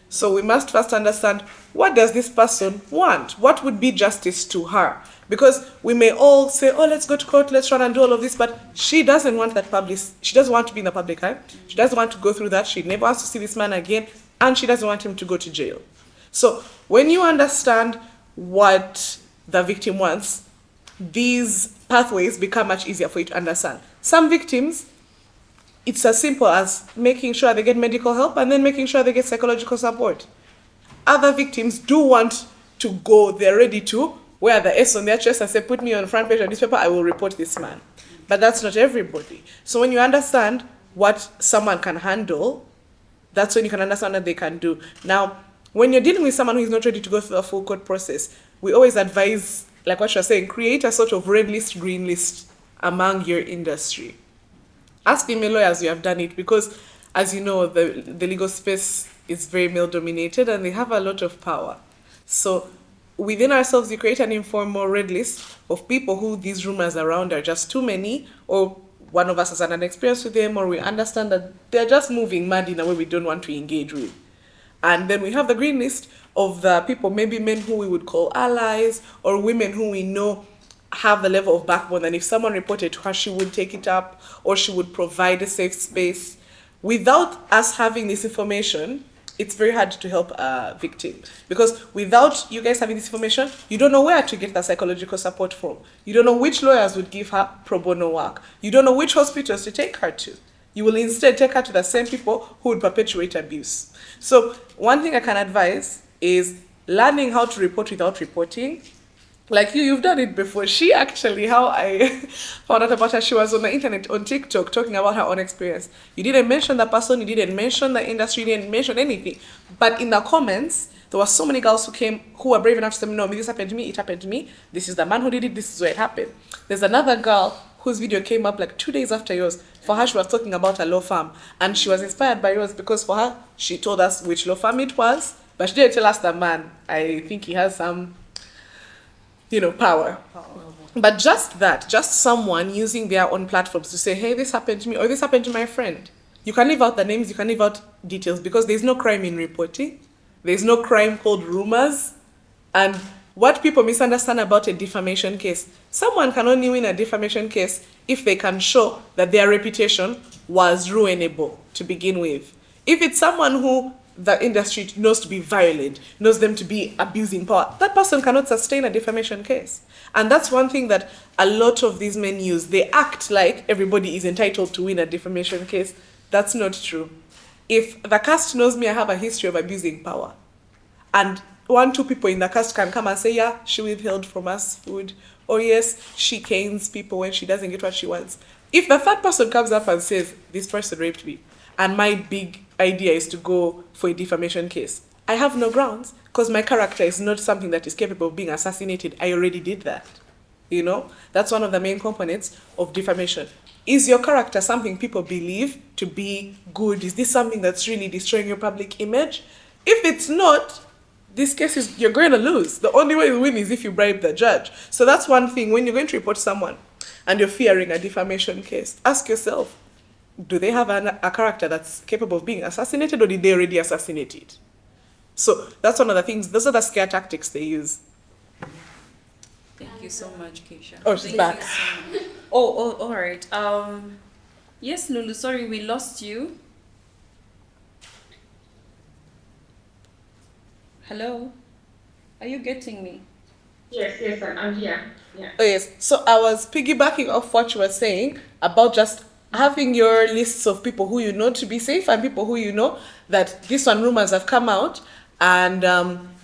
So we must first understand, what does this person want? What would be justice to her? Because we may all say, oh, let's go to court, let's run and do all of this, but she doesn't want that public, she doesn't want to be in the public eye. She doesn't want to go through that. She never wants to see this man again, and she doesn't want him to go to jail. So when you understand what the victim wants, these pathways become much easier for you to understand. Some victims, it's as simple as making sure they get medical help and then making sure they get psychological support. Other victims do want to go, they're ready to wear the S on their chest and say, put me on the front page of this paper, I will report this man. But that's not everybody. So when you understand what someone can handle, that's when you can understand what they can do. Now, when you're dealing with someone who is not ready to go through the full court process, we always advise, like what you're saying, create a sort of red list, green list among your industry. As female lawyers, we have done it because, as you know, the legal space is very male-dominated and they have a lot of power. So within ourselves, we create an informal red list of people who these rumors around are just too many, or one of us has had an experience with them, or we understand that they're just moving mad in a way we don't want to engage with. And then we have the green list of the people, maybe men who we would call allies, or women who we know have the level of backbone, and if someone reported to her, she would take it up, or she would provide a safe space. Without us having this information, it's very hard to help a victim. Because without you guys having this information, you don't know where to get the psychological support from. You don't know which lawyers would give her pro bono work. You don't know which hospitals to take her to. You will instead take her to the same people who would perpetuate abuse. So one thing I can advise is learning how to report without reporting. Like you've done it before. She actually, how I found out about her, she was on the internet, on TikTok, talking about her own experience. You didn't mention the person, you didn't mention the industry, you didn't mention anything. But in the comments, there were so many girls who came, who were brave enough to say, no, this happened to me, it happened to me. This is the man who did it, this is where it happened. There's another girl whose video came up like 2 days after yours. For her, she was talking about a law firm. And she was inspired by yours because for her, she told us which law firm it was. But she didn't tell us the man. I think he has some power. But just that, just someone using their own platforms to say, hey, this happened to me, or this happened to my friend. You can leave out the names, you can leave out details, because there's no crime in reporting. There's no crime called rumors. And what people misunderstand about a defamation case, someone can only win a defamation case if they can show that their reputation was ruinable to begin with. If it's someone who the industry knows to be violent, knows them to be abusing power, that person cannot sustain a defamation case. And that's one thing that a lot of these men use. They act like everybody is entitled to win a defamation case. That's not true. If the cast knows me, I have a history of abusing power, and 1-2 people in the cast can come and say, yeah, she withheld from us food, or yes, she canes people when she doesn't get what she wants. If the third person comes up and says, this person raped me, and my big idea is to go for a defamation case, I have no grounds, because my character is not something that is capable of being assassinated. I already did that. That's one of the main components of defamation. Is your character something people believe to be good? Is this something that's really destroying your public image? If it's not, this case is, you're going to lose. The only way you win is if you bribe the judge. So that's one thing. When you're going to report someone and you're fearing a defamation case, ask yourself, do they have a character that's capable of being assassinated, or did they already assassinate it? So that's one of the things, those are the scare tactics they use. Thank you so much, Keisha. Oh, she's back. Oh, all right. Yes, Lulu, sorry, we lost you. Hello? Are you getting me? Yes, I'm here. Yeah. Oh, yes. So I was piggybacking off what you were saying about just having your lists of people who you know to be safe and people who you know that this one rumors have come out and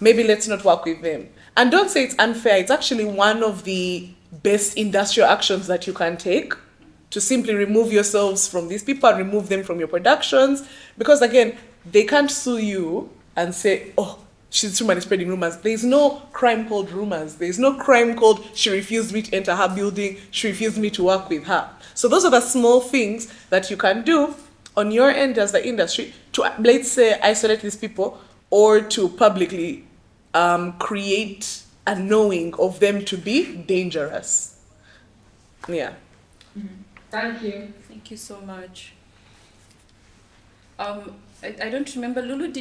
maybe let's not work with them. And don't say it's unfair. It's actually one of the best industrial actions that you can take to simply remove yourselves from these people and remove them from your productions. Because again, they can't sue you and say, oh, she's rumor is spreading rumors. There's no crime called rumors. There's no crime called she refused me to enter her building, she refused me to work with her. So those are the small things that you can do on your end as the industry to, let's say, isolate these people or to publicly create a knowing of them to be dangerous. Yeah. Thank you. Thank you so much. I don't remember, Lulu,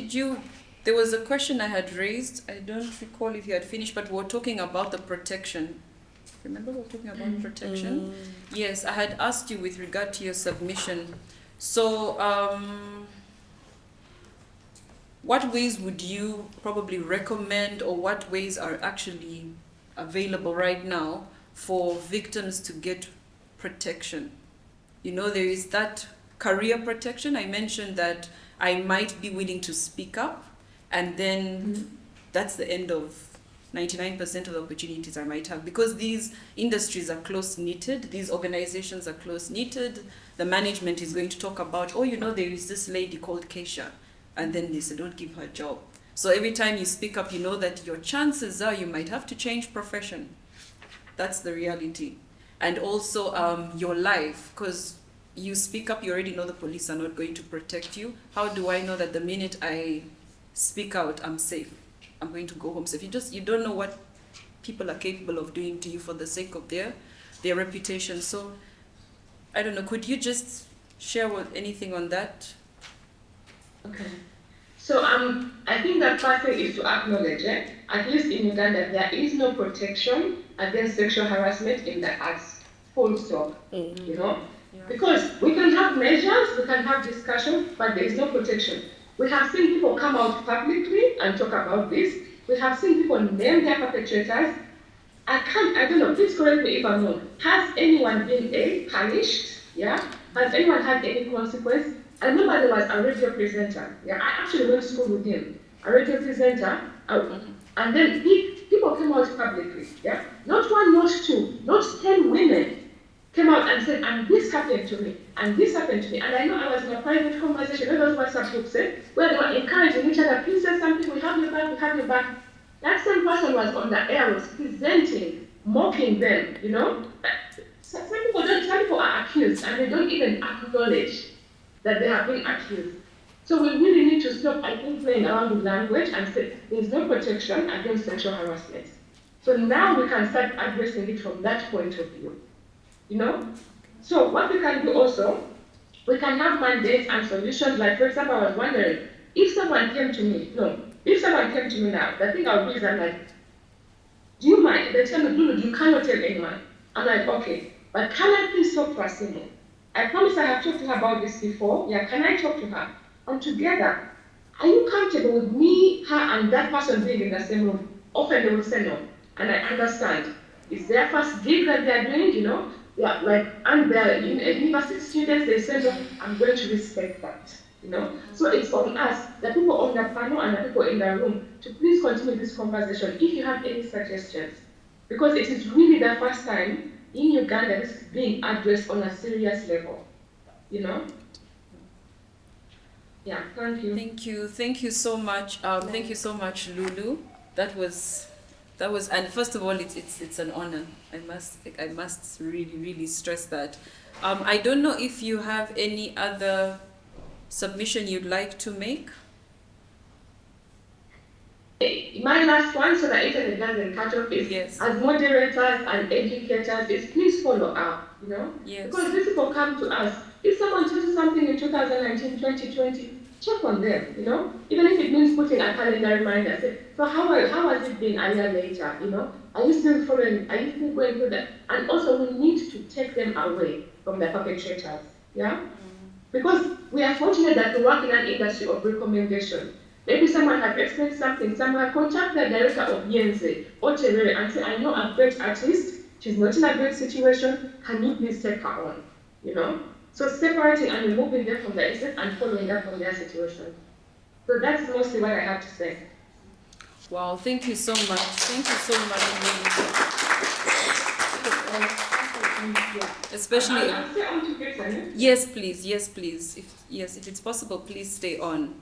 there was a question I had raised. I don't recall if you had finished, but we were talking about the protection. Remember we were talking about protection? Yes, I had asked you with regard to your submission. So, what ways would you probably recommend, or what ways are actually available right now for victims to get protection? You know, there is that career protection. I mentioned that I might be willing to speak up, and then that's the end of 99% of the opportunities I might have, because these industries are close-knitted, these organizations are close-knitted. The management is going to talk about, oh, you know, there is this lady called Keisha, and then they say, don't give her a job. So every time you speak up, you know that your chances are you might have to change profession. That's the reality. And also your life, because you speak up, you already know the police are not going to protect you. How do I know that the minute I speak out, I'm safe? I'm going to go home safe. You don't know what people are capable of doing to you for the sake of their reputation. So I don't know, could you just share anything on that? Okay. So I think the first thing is to acknowledge, at least in Uganda, there is no protection against sexual harassment in the arts, full stop, you know? Yeah. Because we can have measures, we can have discussion, but there is no protection. We have seen people come out publicly and talk about this. We have seen people name their perpetrators. I don't know, please correct me if I'm wrong. Has anyone been punished? Yeah? Has anyone had any consequence? I remember there was a radio presenter. Yeah, I actually went to school with him. A radio presenter. And then people came out publicly. Yeah? Not one, not two, not 10 women came out and said, and this happened to me, and this happened to me. And I know I was in a private conversation, where those WhatsApp groups where they were encouraging each other, please say something, we have your back, we have your back. That same person was on the air, was presenting, mocking them, you know? Some people are accused, and they don't even acknowledge that they have been accused. So we really need to stop, I think, playing around with language and say, there's no protection against sexual harassment. So now we can start addressing it from that point of view. You know? So what we can do also, we can have mandates and solutions. Like, for example, I was wondering, if someone came to me now, the thing I would do is I'm like, do you mind? They tell me, Lulu, you cannot tell anyone. I'm like, okay, but can I please talk to Asimo? I promise I have talked to her about this before. Yeah, can I talk to her? And together, are you comfortable with me, her, and that person being in the same room? Often they will say no, and I understand. It's their first gig that they're doing, you know? Yeah, like, and they're university students, they say, no, I'm going to respect that, you know? So it's on us, the people on the panel and the people in the room, to please continue this conversation if you have any suggestions. Because it is really the first time in Uganda this is being addressed on a serious level, you know? Yeah, thank you. Thank you so much. Thank you so much, Lulu. That was, and first of all, it's an honor. I must really stress that. I don't know if you have any other submission you'd like to make. My last one, so that internet doesn't cut off, is Yes. as moderators and educators, is please follow up, you know? Yes. Because these people come to us. If someone tells you something in 2019, 2020, check on them, you know? Even if it means putting a calendar reminder, say, so how has it been a year later, you know? Are you still following, are you still going through that? And also we need to take them away from the perpetrators, yeah? Because we are fortunate that we work in an industry of recommendation. Maybe someone has experienced something, someone contact the director of Yenze or Terere and say, I know a great artist, she's not in a great situation, can you please take her on, you know? So separating and removing them from the exit and following up on their situation. So that's mostly what I have to say. Wow, thank you so much. Thank you so much. Especially. I'll stay on to get Yes, please. Yes, please. If it's possible, please stay on.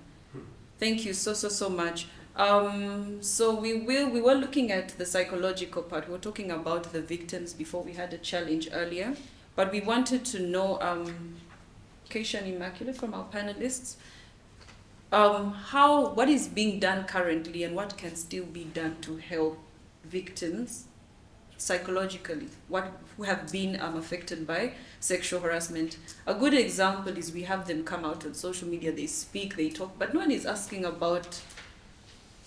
Thank you so much. So we were looking at the psychological part. We were talking about the victims before we had a challenge earlier, but we wanted to know, Keisha and Immaculate, from our panelists, what is being done currently and what can still be done to help victims psychologically, who have been affected by sexual harassment. A good example is we have them come out on social media, they speak, they talk, but no one is asking about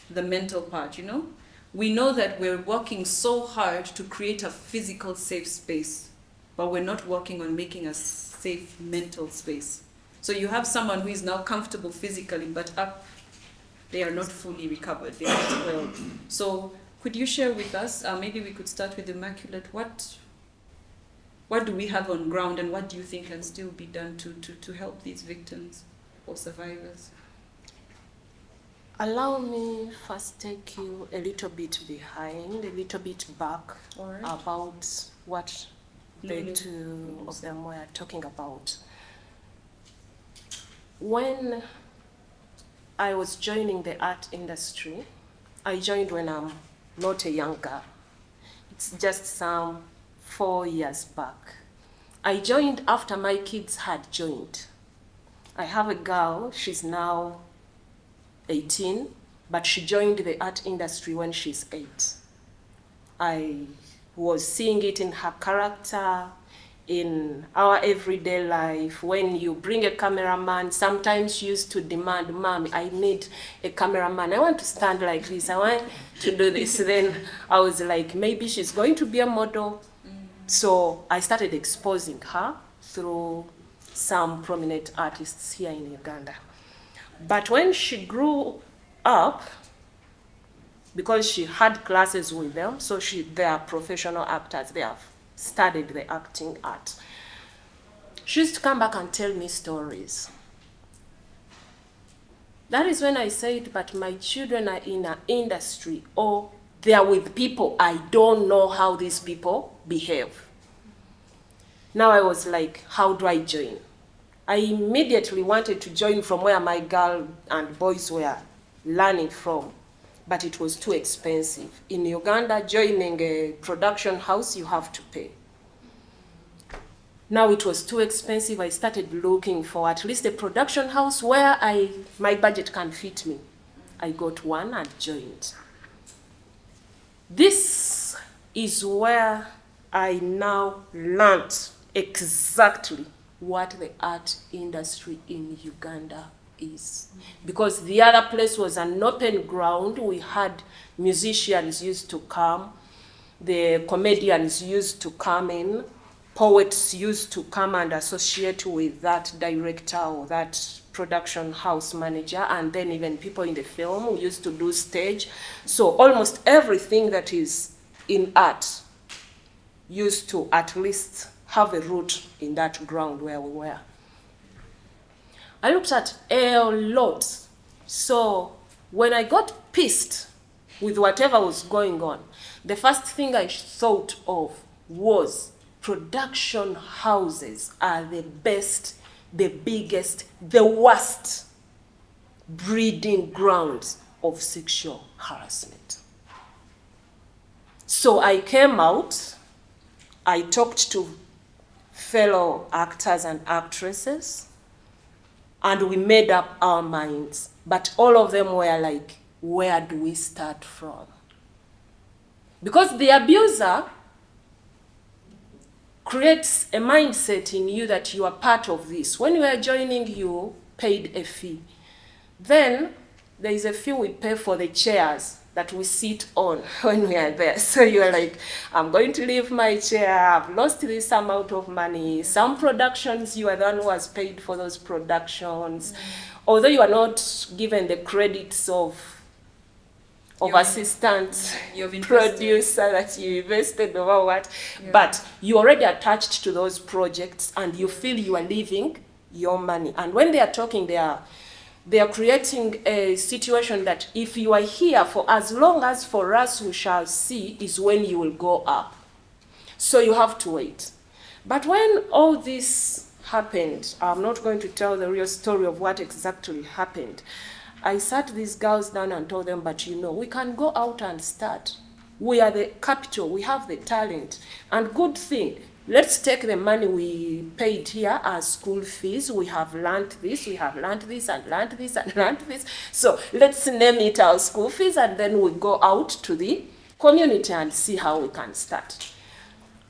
the mental part, you know? We know that we're working so hard to create a physical safe space, but we're not working on making a safe mental space. So you have someone who is now comfortable physically, but they are not fully recovered, they are not well. So could you share with us, maybe we could start with Immaculate, what do we have on ground and what do you think can still be done to help these victims or survivors? Allow me first take you a little bit behind, a little bit back about what the two of them were talking about. When I was joining the art industry, I joined when I'm not a young girl. It's just some 4 years back. I joined after my kids had joined. I have a girl, she's now 18, but she joined the art industry when she's 8. I was seeing it in her character, in our everyday life. When you bring a cameraman, sometimes she used to demand, "Mom, I need a cameraman. I want to stand like this. I want to do this." Then I was like, maybe she's going to be a model. So I started exposing her through some prominent artists here in Uganda. But when she grew up, because she had classes with them, so they are professional actors, they have studied the acting art. She used to come back and tell me stories. That is when I said, but my children are in an industry, or they are with people, I don't know how these people behave. Now I was like, how do I join? I immediately wanted to join from where my girl and boys were learning from, but it was too expensive. In Uganda, joining a production house, you have to pay. Now it was too expensive. I started looking for at least a production house where my budget can fit me. I got one and joined. This is where I now learned exactly what the art industry in Uganda is. Because the other place was an open ground. We had musicians used to come, the comedians used to come in, poets used to come and associate with that director or that production house manager, and then even people in the film used to do stage. So almost everything that is in art used to at least have a root in that ground where we were. I looked at a lot. So when I got pissed with whatever was going on, the first thing I thought of was production houses are the best, the biggest, the worst breeding grounds of sexual harassment. So I came out, I talked to fellow actors and actresses, and we made up our minds. But all of them were like, where do we start from? Because the abuser creates a mindset in you that you are part of this. When you are joining, you paid a fee. Then there is a fee we pay for the chairs that we sit on when we are there. So you are like, I'm going to leave my chair, I've lost this amount of money. Some productions, you are the one who has paid for those productions. Although you are not given the credits of assistant producer that you invested over what, but you already attached to those projects and you feel you are leaving your money. And when they are talking, they are creating a situation that if you are here for as long as for us we shall see is when you will go up. So you have to wait. But when all this happened, I'm not going to tell the real story of what exactly happened. I sat these girls down and told them, but you know, we can go out and start. We are the capital, we have the talent. And good thing, let's take the money we paid here as school fees. We have learned this, we have learned this, and learned this, and learned this. So let's name it our school fees, and then we go out to the community and see how we can start.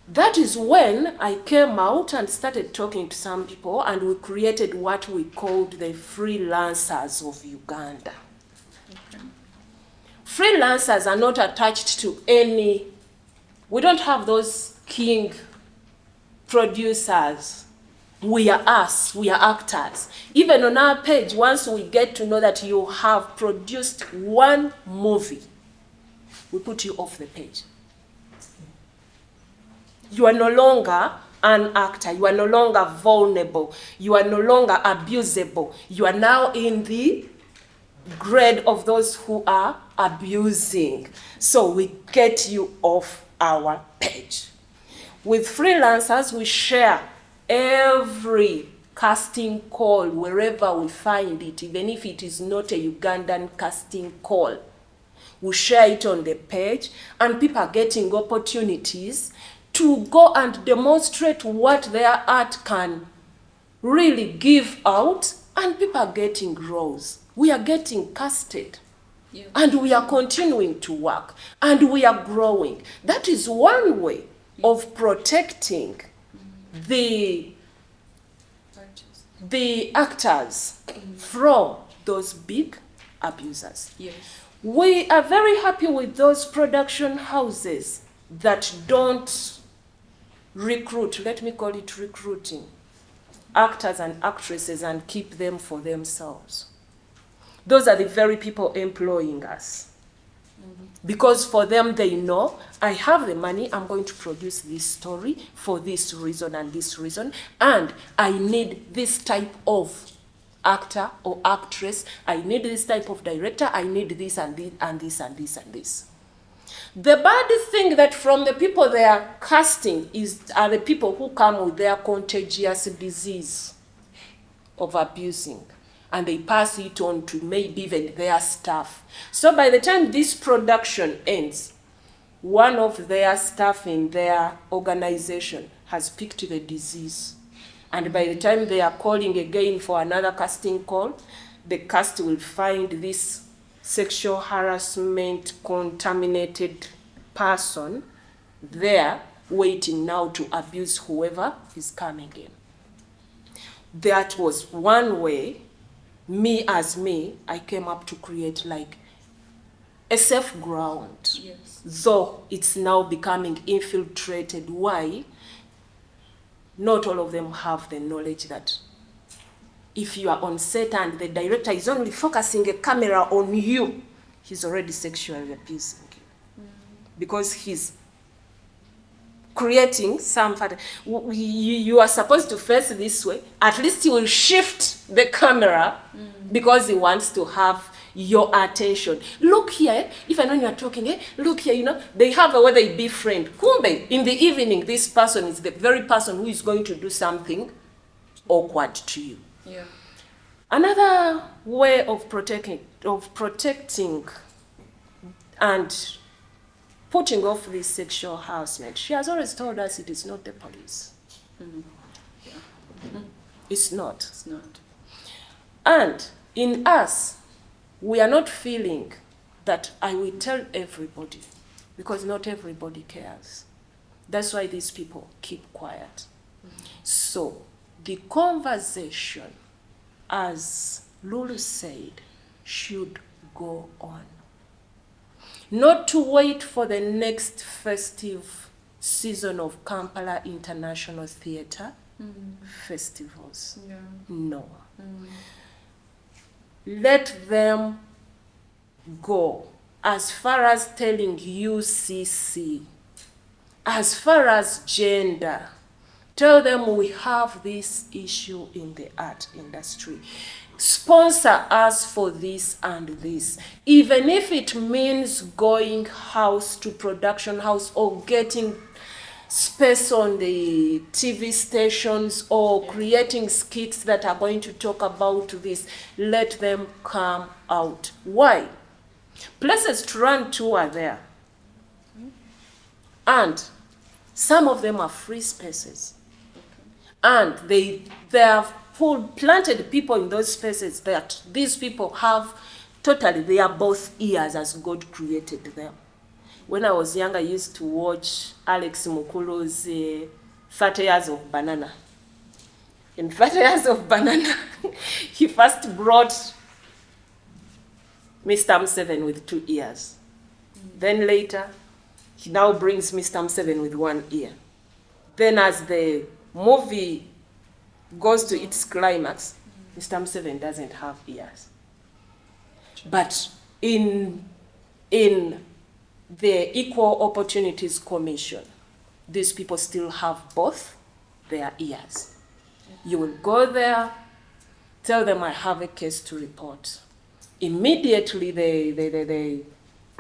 That is when I came out and started talking to some people, and we created what we called the freelancers of Uganda. Okay. Freelancers are not attached to any, we don't have those king producers. We are us, we are actors. Even on our page, once we get to know that you have produced one movie, we put you off the page. You are no longer an actor, you are no longer vulnerable, you are no longer abusable. You are now in the grade of those who are abusing. So we get you off our page. With freelancers, we share every casting call wherever we find it, even if it is not a Ugandan casting call. We share it on the page, and people are getting opportunities to go and demonstrate what their art can really give out, and people are getting roles. We are getting casted. Yeah. And we are continuing to work, and we are growing. That is one way of protecting the actors from those big abusers. Yes. We are very happy with those production houses that don't recruit, let me call it recruiting, actors and actresses and keep them for themselves. Those are the very people employing us. Because for them, they know, I have the money, I'm going to produce this story for this reason and this reason, and I need this type of actor or actress, I need this type of director, I need this and this and this and this and this. The bad thing that from the people they are casting are the people who come with their contagious disease of abusing, and they pass it on to maybe even their staff. So by the time this production ends, one of their staff in their organization has picked the disease. And by the time they are calling again for another casting call, the cast will find this sexual harassment contaminated person there waiting now to abuse whoever is coming in. That was one way, I came up to create like a safe ground. Yes. Though it's now becoming infiltrated. Why? Not all of them have the knowledge that if you are on set and the director is only focusing a camera on you, he's already sexually abusing you. Because he's creating some, you are supposed to face this way, at least he will shift the camera because he wants to have your attention. Look here, even when you are talking, look here, they have a way they befriend. Kumbe, in the evening, this person is the very person who is going to do something awkward to you. Yeah. Another way of protecting and putting off this sexual harassment, she has always told us it is not the police. Yeah. It's not. It's not. And in us, we are not feeling that I will tell everybody, because not everybody cares. That's why these people keep quiet. So the conversation, as Lulu said, should go on. Not to wait for the next festive season of Kampala International Theatre festivals. Yeah. No. Let them go as far as telling UCC, as far as gender. Tell them we have this issue in the art industry. Sponsor us for this and this. Even if it means going house to production house or getting space on the TV stations or creating skits that are going to talk about this, let them come out. Why? Places to run to are there. And some of them are free spaces. And they have planted people in those spaces that these people have totally, they are both ears as God created them. When I was young, I used to watch Alex Mukulu's 30 Years of Banana. In 30 Years of Banana, he first brought Mr. M7 with 2 ears. Then later, he now brings Mr. M7 with 1 ear. Then as the movie goes to its climax, Mr. M7 doesn't have ears. But in the Equal Opportunities Commission, these people still have both their ears. You will go there, tell them I have a case to report. Immediately, the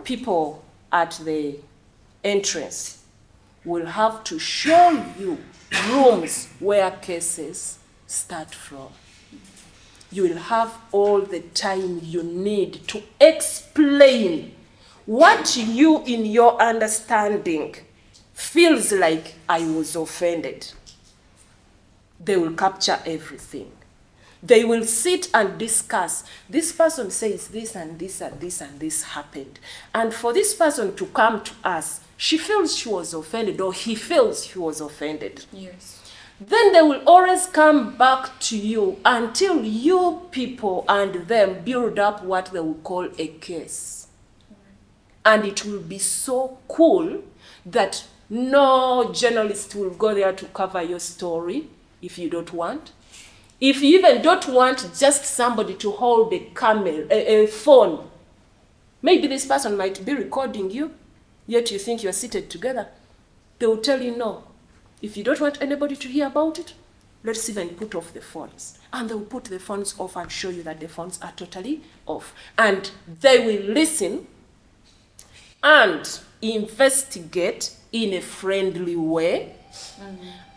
people at the entrance will have to show you rooms where cases start from. You will have all the time you need to explain what you, in your understanding, feels like I was offended. They will capture everything. They will sit and discuss. This person says this and this and this and this happened. And for this person to come to us, she feels she was offended or he feels he was offended. Yes. Then they will always come back to you until you people and them build up what they will call a case. And it will be so cool that no journalist will go there to cover your story if you don't want. If you even don't want just somebody to hold a phone, maybe this person might be recording you, yet you think you're seated together. They will tell you no. If you don't want anybody to hear about it, let's even put off the phones. And they will put the phones off and show you that the phones are totally off. And they will listen and investigate in a friendly way,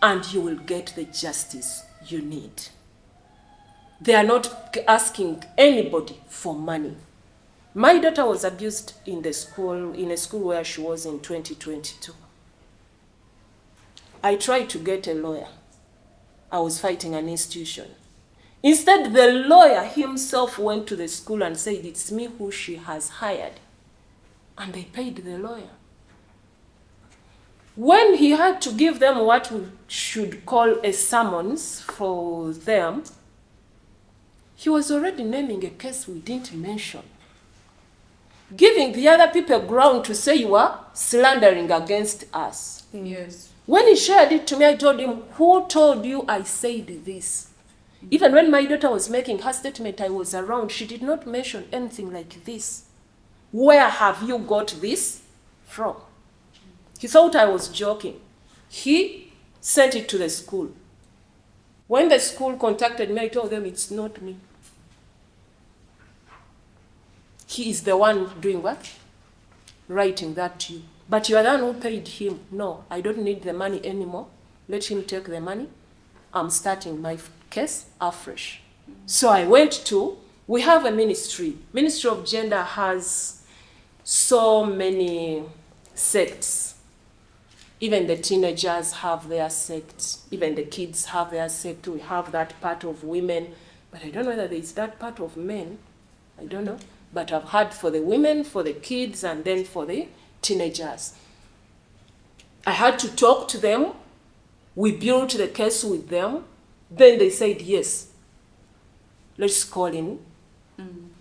and you will get the justice you need. They are not asking anybody for money. My daughter was abused in a school where she was in 2022. I tried to get a lawyer. I was fighting an institution. Instead, the lawyer himself went to the school and said, it's me who she has hired. And they paid the lawyer. When he had to give them what we should call a summons for them, he was already naming a case we didn't mention, giving the other people ground to say you are slandering against us. Yes. When he shared it to me, I told him, who told you I said this? Even when my daughter was making her statement, I was around. She did not mention anything like this. Where have you got this from? He thought I was joking. He sent it to the school. When the school contacted me, I told them it's not me. He is the one doing what? Writing that to you. But you are the one who paid him. No, I don't need the money anymore. Let him take the money. I'm starting my case afresh. So I went to, we have a ministry. Ministry of Gender has so many sects. Even the teenagers have their sects. Even the kids have their sect. We have that part of women. But I don't know whether there is that part of men. I don't know. But I've had for the women, for the kids, and then for the teenagers. I had to talk to them. We built the case with them. Then they said, yes, let's call in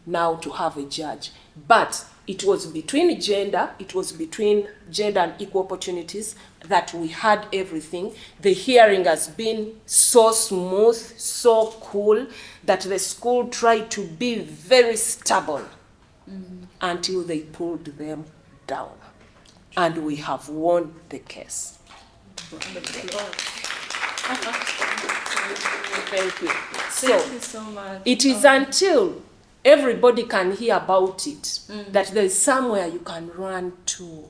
now to have a judge. But it was between gender and equal opportunities that we had everything. The hearing has been so smooth, so cool, that the school tried to be very stubborn until they pulled them down. And we have won the case. Thank you. Thank you so much. It is until everybody can hear about it that there's somewhere you can run to.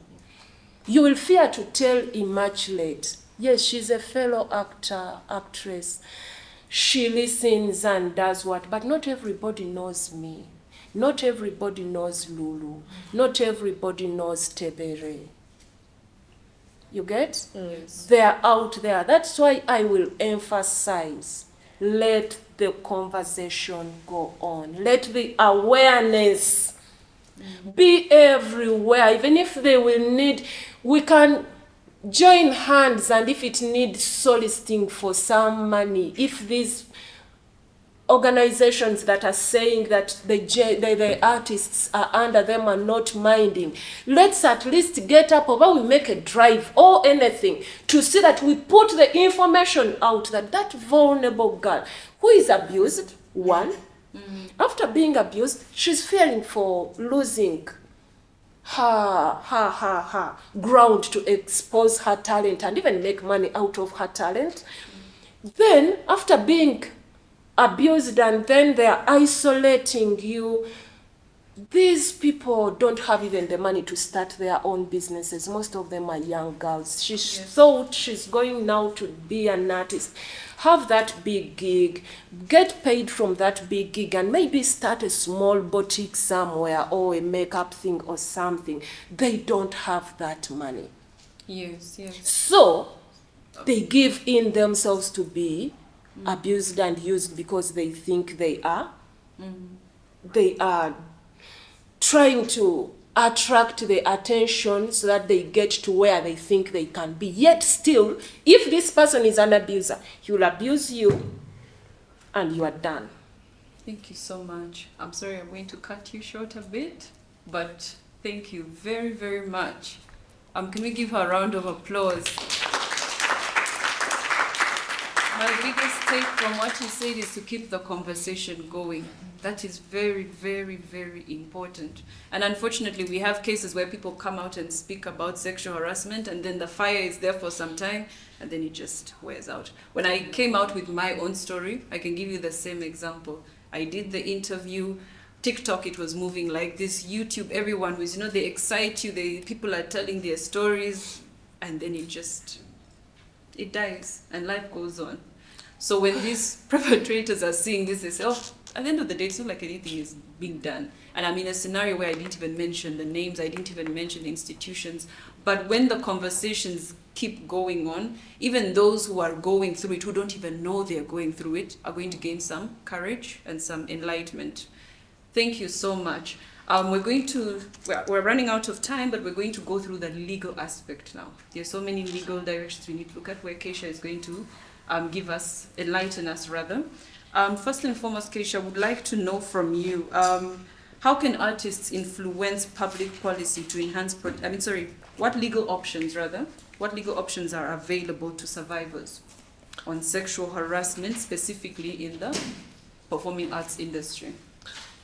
You will fear to tell Immaculate, yes, she's a fellow actress. She listens and does what, but not everybody knows me. Not everybody knows Lulu. Not everybody knows Tebere. You get? Yes. They're out there. That's why I will emphasize, let the conversation go on. Let the awareness Be everywhere. Even if they will need, we can join hands, and if it needs soliciting for some money, if these organizations that are saying that the artists are under them are not minding, let's at least get up, or we make a drive or anything to see that we put the information out that that vulnerable girl who is abused, one, after being abused, she's fearing for losing her ground to expose her talent and even make money out of her talent. Then after being abused, and then they're isolating you. These people don't have even the money to start their own businesses. Most of them are young girls. She thought she's going now to be an artist, have that big gig, get paid from that big gig, and maybe start a small boutique somewhere or a makeup thing or something. They don't have that money. Yes. So they give in themselves to be abused and used because they think they are. They are trying to attract the attention so that they get to where they think they can be. Yet still, if this person is an abuser, he will abuse you and you are done. Thank you so much. I'm sorry I'm going to cut you short a bit, but thank you very, very much. Can we give her a round of applause? My biggest take from what you said is to keep the conversation going. That is very, very, very important. And unfortunately, we have cases where people come out and speak about sexual harassment, and then the fire is there for some time, and then it just wears out. When I came out with my own story, I can give you the same example. I did the interview. TikTok, it was moving like this. YouTube, everyone was, they excite you. People are telling their stories, and then it dies, and life goes on. So when these perpetrators are seeing this, they say, oh, at the end of the day, it's not like anything is being done. And I'm in a scenario where I didn't even mention the names, I didn't even mention the institutions. But when the conversations keep going on, even those who are going through it, who don't even know they're going through it, are going to gain some courage and some enlightenment. Thank you so much. We're running out of time, but we're going to go through the legal aspect now. There's so many legal directions we need to look at, where Keisha is going to enlighten us rather. First and foremost, Keisha, I would like to know from you, how can artists influence public policy to enhance, what legal options are available to survivors on sexual harassment, specifically in the performing arts industry?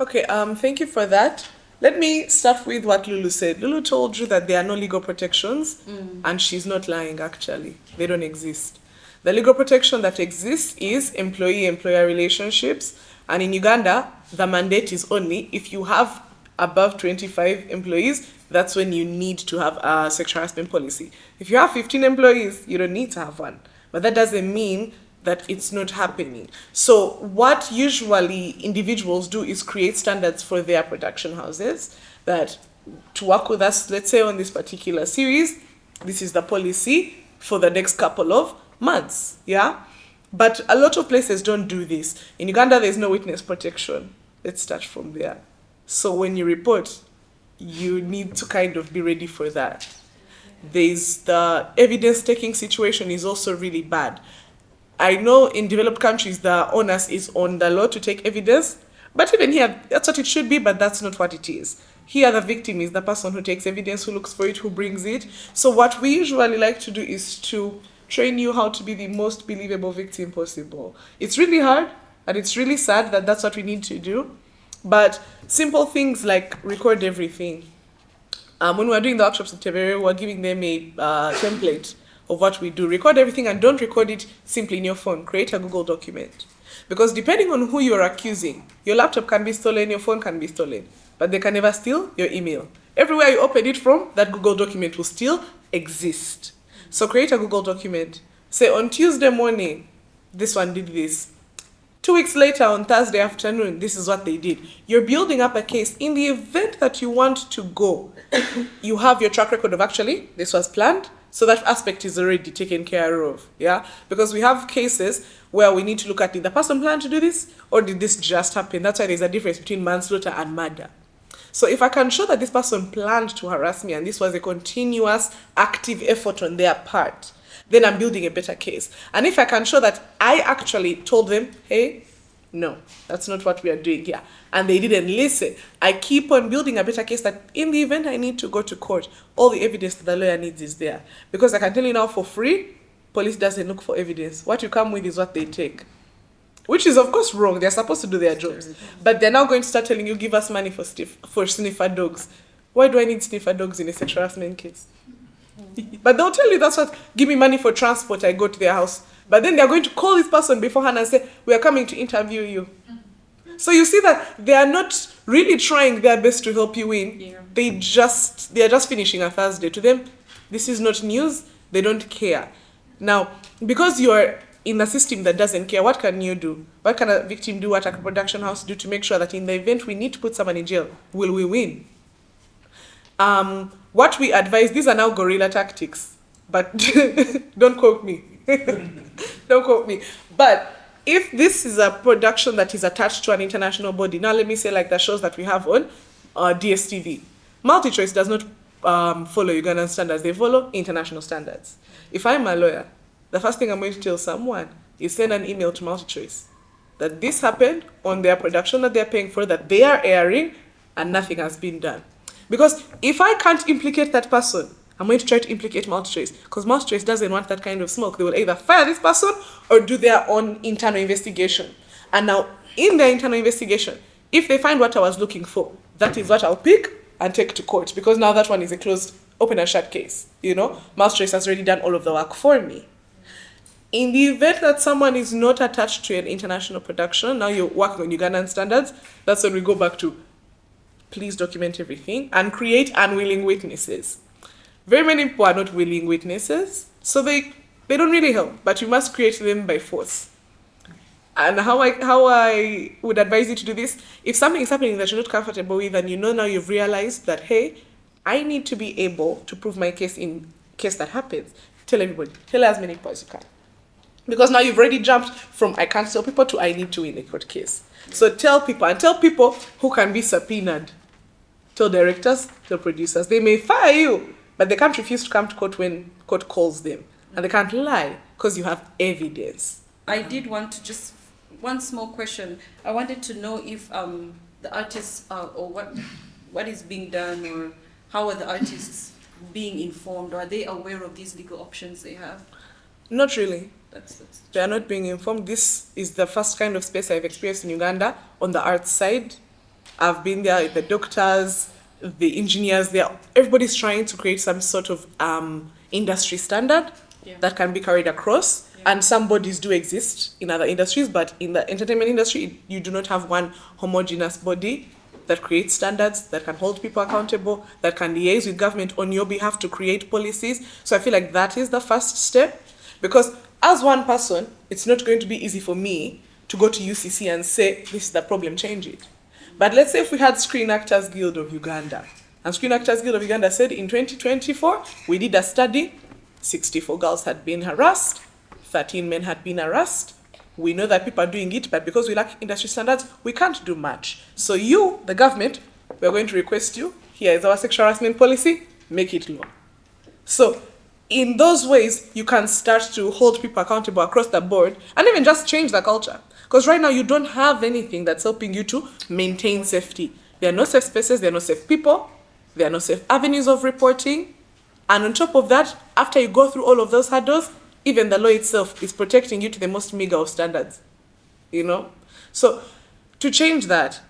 Okay, thank you for that. Let me start with what Lulu said. Lulu told you that there are no legal protections, and she's not lying, actually. They don't exist. The legal protection that exists is employee-employer relationships, and in Uganda, the mandate is only if you have above 25 employees, that's when you need to have a sexual harassment policy. If you have 15 employees, you don't need to have one. But that doesn't mean that it's not happening. So what usually individuals do is create standards for their production houses that to work with us, let's say on this particular series, this is the policy for the next couple of months, yeah? But a lot of places don't do this. In Uganda, there's no witness protection. Let's start from there. So when you report, you need to kind of be ready for that. There's the evidence-taking situation is also really bad. I know in developed countries, the onus is on the law to take evidence, but even here, that's what it should be, but that's not what it is. Here, the victim is the person who takes evidence, who looks for it, who brings it. So what we usually like to do is to train you how to be the most believable victim possible. It's really hard, and it's really sad that that's what we need to do. But simple things like record everything. When we were doing the workshops at Tebere, we were giving them a template of what we do. Record everything, and don't record it simply in your phone. Create a Google document. Because depending on who you're accusing, your laptop can be stolen, your phone can be stolen, but they can never steal your email. Everywhere you open it from, that Google document will still exist. So create a Google document. Say on Tuesday morning, this one did this. 2 weeks later, on Thursday afternoon, this is what they did. You're building up a case. In the event that you want to go, you have your track record of actually, this was planned, so that aspect is already taken care of, yeah? Because we have cases where we need to look at, did the person plan to do this, or did this just happen? That's why there's a difference between manslaughter and murder. So if I can show that this person planned to harass me and this was a continuous active effort on their part, then I'm building a better case. And if I can show that I actually told them, hey, no, that's not what we are doing here, and they didn't listen, I keep on building a better case that in the event I need to go to court, all the evidence that the lawyer needs is there. Because I can tell you now for free, police doesn't look for evidence. What you come with is what they take. Which is, of course, wrong. They're supposed to do their jobs. But they're now going to start telling you, give us money for sniffer dogs. Why do I need sniffer dogs in a sexual harassment case? But they'll tell you that's what, give me money for transport, I go to their house. But then they're going to call this person beforehand and say, we are coming to interview you. So you see that they are not really trying their best to help you win. Yeah. They are just finishing a Thursday. To them, this is not news. They don't care. Now, because you are in a system that doesn't care, what can you do? What can a victim do? What can a production house do to make sure that in the event we need to put someone in jail, will we win? What we advise, these are now guerrilla tactics, but don't quote me. Don't quote me. But if this is a production that is attached to an international body, now let me say like the shows that we have on DSTV, MultiChoice does not follow Ugandan standards, they follow international standards. If I'm a lawyer, the first thing I'm going to tell someone is send an email to MultiChoice that this happened on their production that they're paying for, that they are airing, and nothing has been done. Because if I can't implicate that person, I'm going to try to implicate MultiChoice, because MultiChoice doesn't want that kind of smoke. They will either fire this person or do their own internal investigation. And now, in their internal investigation, if they find what I was looking for, that is what I'll pick and take to court, because now that one is a closed, open and shut case. You know, MultiChoice has already done all of the work for me. In the event that someone is not attached to an international production, now you're working on Ugandan standards, that's when we go back to please document everything and create unwilling witnesses. Very many people are not willing witnesses, so they don't really help, but you must create them by force. And how I would advise you to do this, if something is happening that you're not comfortable with and you know now you've realized that, hey, I need to be able to prove my case in case that happens, tell everybody, tell as many people as you can. Because now you've already jumped from I can't tell people to I need to win a court case. So tell people, and tell people who can be subpoenaed. Tell directors, tell producers. They may fire you, but they can't refuse to come to court when court calls them. And they can't lie because you have evidence. I did want to just, one small question. I wanted to know if the artists, or what is being done, or how are the artists being informed? Are they aware of these legal options they have? Not really. That's They are not being informed. This is the first kind of space I've experienced in Uganda on the arts side. I've been there, the doctors, the engineers, everybody's trying to create some sort of industry standard that can be carried across. Yeah. And some bodies do exist in other industries, but in the entertainment industry, you do not have one homogeneous body that creates standards, that can hold people accountable, that can liaise with government on your behalf to create policies. So I feel like that is the first step. Because as one person, it's not going to be easy for me to go to UCC and say, this is the problem, change it. But let's say if we had Screen Actors Guild of Uganda, and Screen Actors Guild of Uganda said in 2024, we did a study, 64 girls had been harassed, 13 men had been harassed. We know that people are doing it, but because we lack industry standards, we can't do much. So you, the government, we're going to request you, here is our sexual harassment policy, make it law. So in those ways, you can start to hold people accountable across the board and even just change the culture. Because right now, you don't have anything that's helping you to maintain safety. There are no safe spaces, there are no safe people, there are no safe avenues of reporting. And on top of that, after you go through all of those hurdles, even the law itself is protecting you to the most meager of standards. You know? So to change that,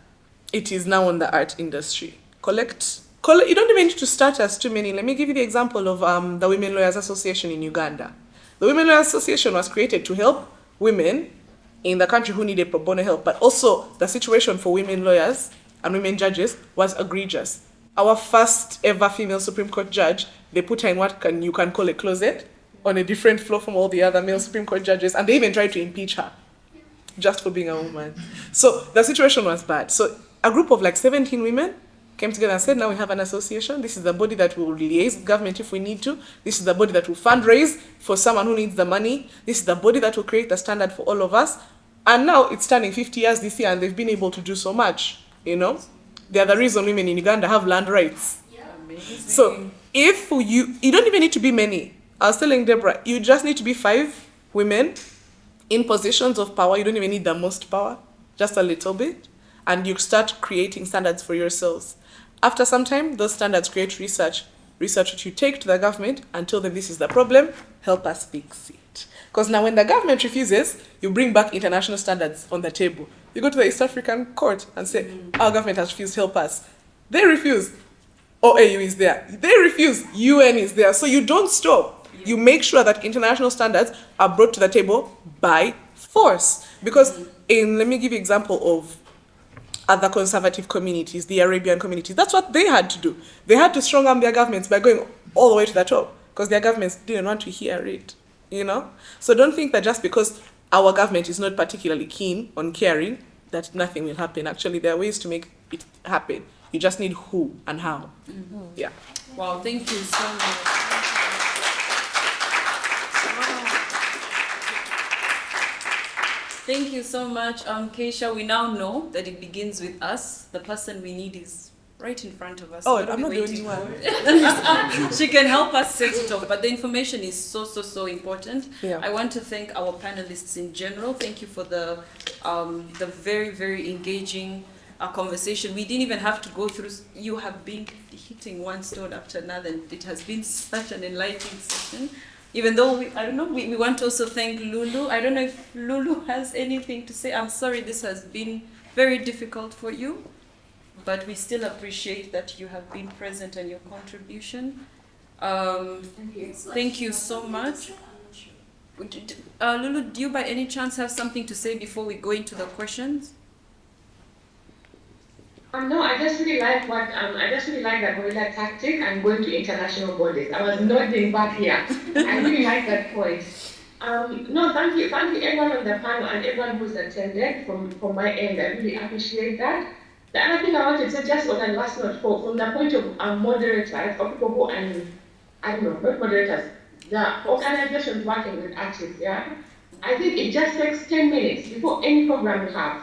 it is now on the art industry. You don't even need to start as too many. Let me give you the example of the Women Lawyers Association in Uganda. The Women Lawyers Association was created to help women in the country who needed pro bono help, but also the situation for women lawyers and women judges was egregious. Our first ever female Supreme Court judge, they put her in what you can call a closet on a different floor from all the other male Supreme Court judges, and they even tried to impeach her just for being a woman. So the situation was bad. So a group of like 17 women came together and said, now we have an association. This is the body that will liaise with government if we need to. This is the body that will fundraise for someone who needs the money. This is the body that will create the standard for all of us. And now it's turning 50 years this year, and they've been able to do so much, you know. They are the reason women in Uganda have land rights. Amazing. So if you don't even need to be many. I was telling Deborah, you just need to be 5 women in positions of power. You don't even need the most power, just a little bit. And you start creating standards for yourselves. After some time, those standards create research which you take to the government and tell them this is the problem, help us fix it. Because now when the government refuses, you bring back international standards on the table. You go to the East African court and say, our government has refused, help us. They refuse, OAU is there. They refuse, UN is there. So you don't stop. You make sure that international standards are brought to the table by force. Because let me give you an example of other conservative communities, the Arabian communities. That's what they had to do. They had to strong arm their governments by going all the way to the top because their governments didn't want to hear it, you know? So don't think that just because our government is not particularly keen on caring, that nothing will happen. Actually, there are ways to make it happen. You just need who and how. Yeah. Wow, thank you so much. Thank you so much, Keisha. We now know that it begins with us. The person we need is right in front of us. Oh, What are I'm we not the waiting only for? She can help us set it off, but the information is so important. Yeah. I want to thank our panelists in general. Thank you for the very engaging conversation. We didn't even have to go through. You have been hitting one stone after another, and it has been such an enlightening session. Even though we want to also thank Lulu. I don't know if Lulu has anything to say. I'm sorry this has been very difficult for you, but we still appreciate that you have been present and your contribution. Thank you so much. Lulu, do you by any chance have something to say before we go into the questions? No, I just really like that guerrilla tactic and going to international bodies. I was nodding back here. I really like that point. No, thank you everyone on the panel and everyone who's attended from my end. I really appreciate that. The other thing I wanted to say just on a last note, from the point of moderators or people who not moderators, the organizations working with artists, yeah. I think it just takes 10 minutes before any program we have.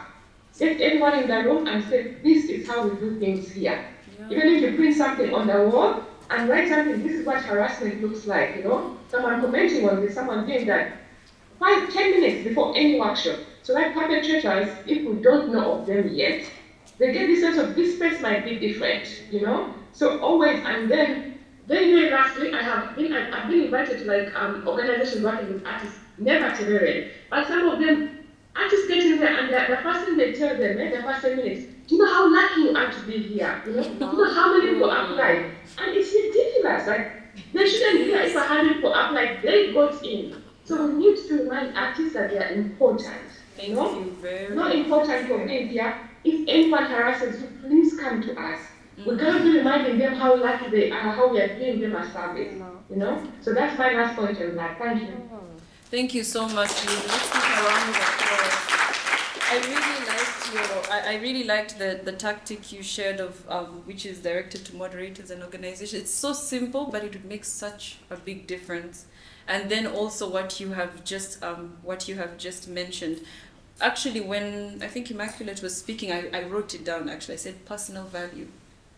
Get everyone in the room and say, this is how we do things here. Yeah. Even if you print something on the wall and write something, this is what harassment looks like, you know? Someone commenting on this, someone doing that. 5-10 minutes before any workshop. So like perpetrators, if we don't know of them yet, they get this sense of this space might be different, you know? So always, and then very lastly, I've been invited to like organizations working with artists, never to but some of them artists get in there and the first thing they tell them, the first 10 minutes, do you know how lucky you are to be here? You know, do you know how many people applied? And it's ridiculous. Like they shouldn't care if 100 people applied, they got in. So we need to remind artists that they are important. Thank you very much. Not important for being here. If anyone harasses you, please come to us. We're going to be reminding them how lucky they are, how we are doing them a service. You know? So that's my last point on that. Thank you. Thank you so much, Lulu. Let's give a round of applause. I really liked the tactic you shared of which is directed to moderators and organizations. It's so simple, but it would make such a big difference. And then also what you have just mentioned. Actually, when I think Immaculate was speaking, I wrote it down. Actually, I said personal value,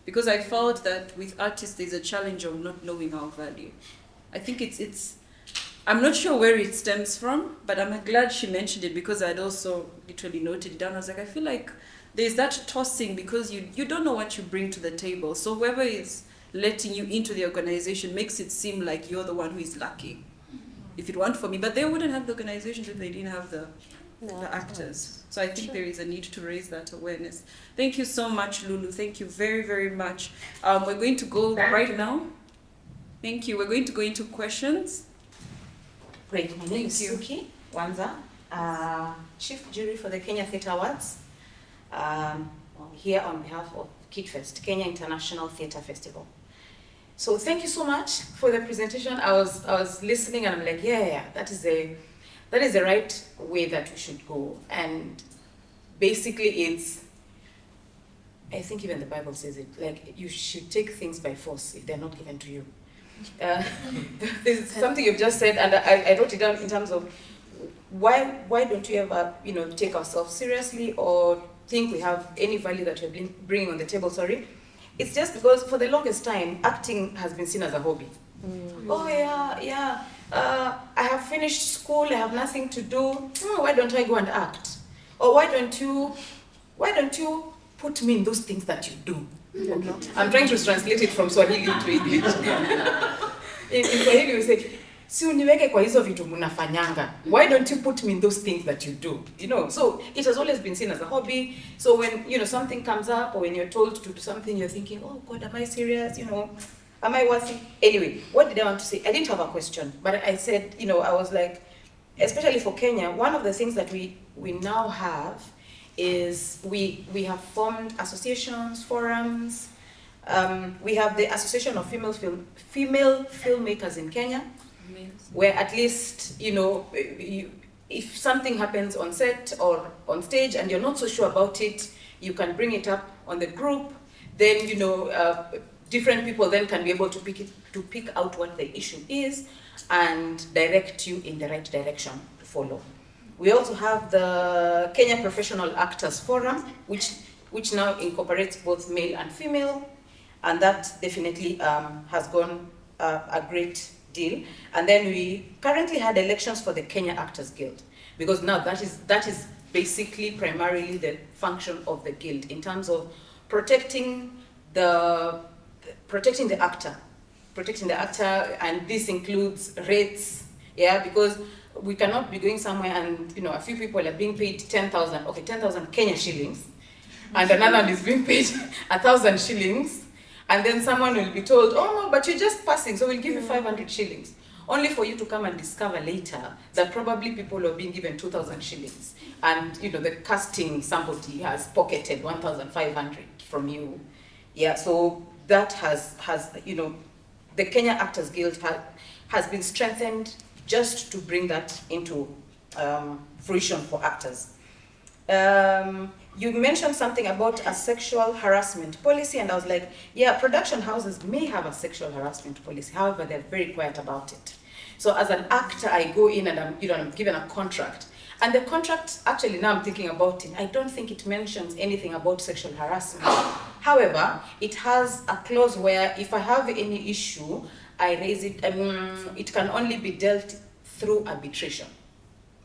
because I felt that with artists there's a challenge of not knowing our value. I think it's. I'm not sure where it stems from, but I'm glad she mentioned it because I'd also literally noted it down. I was like, I feel like there's that tossing because you don't know what you bring to the table. So whoever is letting you into the organization makes it seem like you're the one who is lucky. If it weren't for me, but they wouldn't have the organizations if they didn't have the actors. So I think there is a need to raise that awareness. Thank you so much, Lulu. Thank you very much. We're going to go right now. Thank you. We're going to go into questions. Great. My name is Suki Wanza, Chief Jury for the Kenya Theatre Awards, here on behalf of KITF, Kenya International Theatre Festival. So thank you so much for the presentation. I was listening and I'm like, yeah, that is the right way that we should go. And basically I think even the Bible says it, like you should take things by force if they're not given to you. There's something you've just said, and I wrote it down in terms of why don't we ever take ourselves seriously or think we have any value that we're bringing on the table, sorry, it's just because for the longest time, acting has been seen as a hobby. Oh yeah, I have finished school, I have nothing to do. Why don't I go and act? Or why don't you put me in those things that you do? I'm trying to translate it from Swahili to English. In Swahili we say, si uniweke kwa hizo vitu munafanyanga. Why don't you put me in those things that you do? You know, so it has always been seen as a hobby. So when, you know, something comes up or when you're told to do something, you're thinking, oh God, am I serious? You know, am I worthy? Anyway, what did I want to say? I didn't have a question, but I said, you know, I was like, especially for Kenya, one of the things that we now have is we have formed associations, forums. We have the Association of Female Filmmakers in Kenya, where at least, you know, if something happens on set or on stage and you're not so sure about it, you can bring it up on the group. Then, you know, different people then can be able to pick out what the issue is and direct you in the right direction to follow. We also have the Kenya Professional Actors Forum, which now incorporates both male and female, and that definitely has gone a great deal. And then we currently had elections for the Kenya Actors Guild, because now that is basically primarily the function of the guild in terms of protecting the actor, and this includes rates, yeah, because we cannot be going somewhere and, you know, a few people are being paid 10,000 Kenya shillings, and another one is being paid 1,000 shillings, and then someone will be told, oh no, but you're just passing, so we'll give you 500 shillings, only for you to come and discover later that probably people are being given 2,000 shillings, and, you know, the casting somebody has pocketed 1,500 from you. Yeah, so that has you know, the Kenya Actors Guild has been strengthened just to bring that into fruition for actors. You mentioned something about a sexual harassment policy, and I was like, yeah, production houses may have a sexual harassment policy, however, they're very quiet about it. So as an actor, I go in and I'm given a contract. And the contract, actually now I'm thinking about it, I don't think it mentions anything about sexual harassment. However, it has a clause where if I have any issue, I raise it, it can only be dealt through arbitration,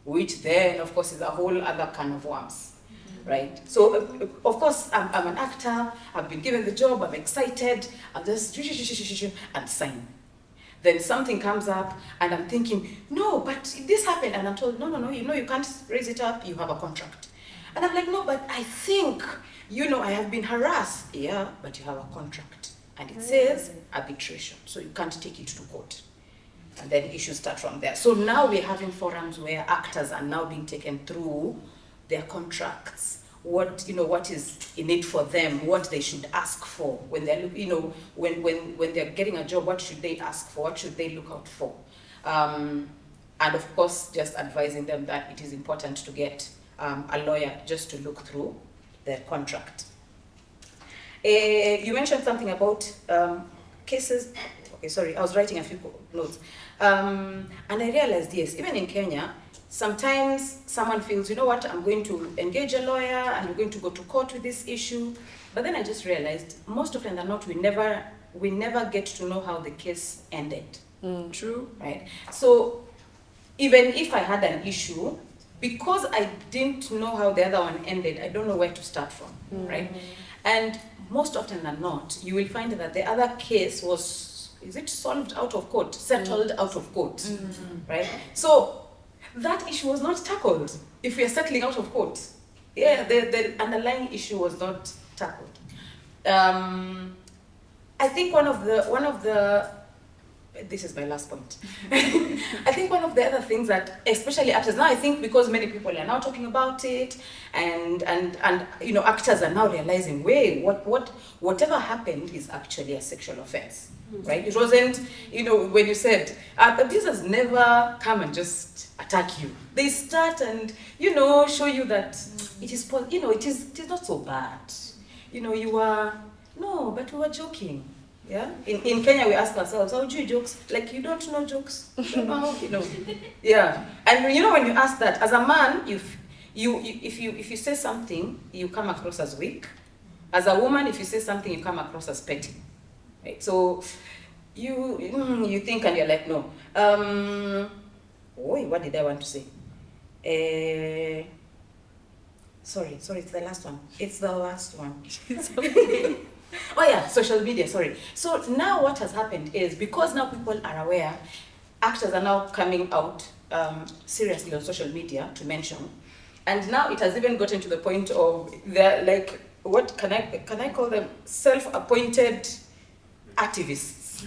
which then, of course, is a whole other can of worms, right? So, of course, I'm an actor, I've been given the job, I'm excited, I'll just and sign. Then something comes up, and I'm thinking, no, but this happened, and I'm told, no, you know, you can't raise it up, you have a contract. And I'm like, no, but I think, you know, I have been harassed. Yeah, but you have a contract, and it says arbitration, so you can't take it to court. And then issues start from there. So now we're having forums where actors are now being taken through their contracts, what is in it for them, what they should ask for when they're, you know, when they're getting a job, what should they ask for, what should they look out for, and of course just advising them that it is important to get a lawyer just to look through their contract. You mentioned something about cases. Okay, sorry, I was writing a few notes, and I realized, yes, even in Kenya, sometimes someone feels, you know what, I'm going to engage a lawyer and we're going to go to court with this issue. But then I just realized, most often than not, we never get to know how the case ended. True. Right? So even if I had an issue, because I didn't know how the other one ended, I don't know where to start from, right? And most often than not, you will find that the other case was, is it solved out of court, settled out of court, right? So that issue was not tackled if we are settling out of court. Yeah, the underlying issue was not tackled. I think one of the this is my last point. I think one of the other things that, especially actors now, I think because many people are now talking about it, and you know, actors are now realizing, wait, whatever happened is actually a sexual offense, right? It wasn't, you know, when you said abusers never come and just attack you. They start and, you know, show you that it is, you know, it is not so bad. You know, you are, no, but we were joking. Yeah. In Kenya, we ask ourselves, how do you jokes? Like, you don't know jokes. You know. Yeah. And you know, when you ask that, as a man, if you say something, you come across as weak. As a woman, if you say something, you come across as petty. Right? So you think and you're like, no. What did I want to say? Sorry, it's the last one. It's the last one. Oh yeah, social media, sorry. So now what has happened is, because now people are aware, actors are now coming out seriously on social media to mention. And now it has even gotten to the point of they're like, what can I call them? Self-appointed activists.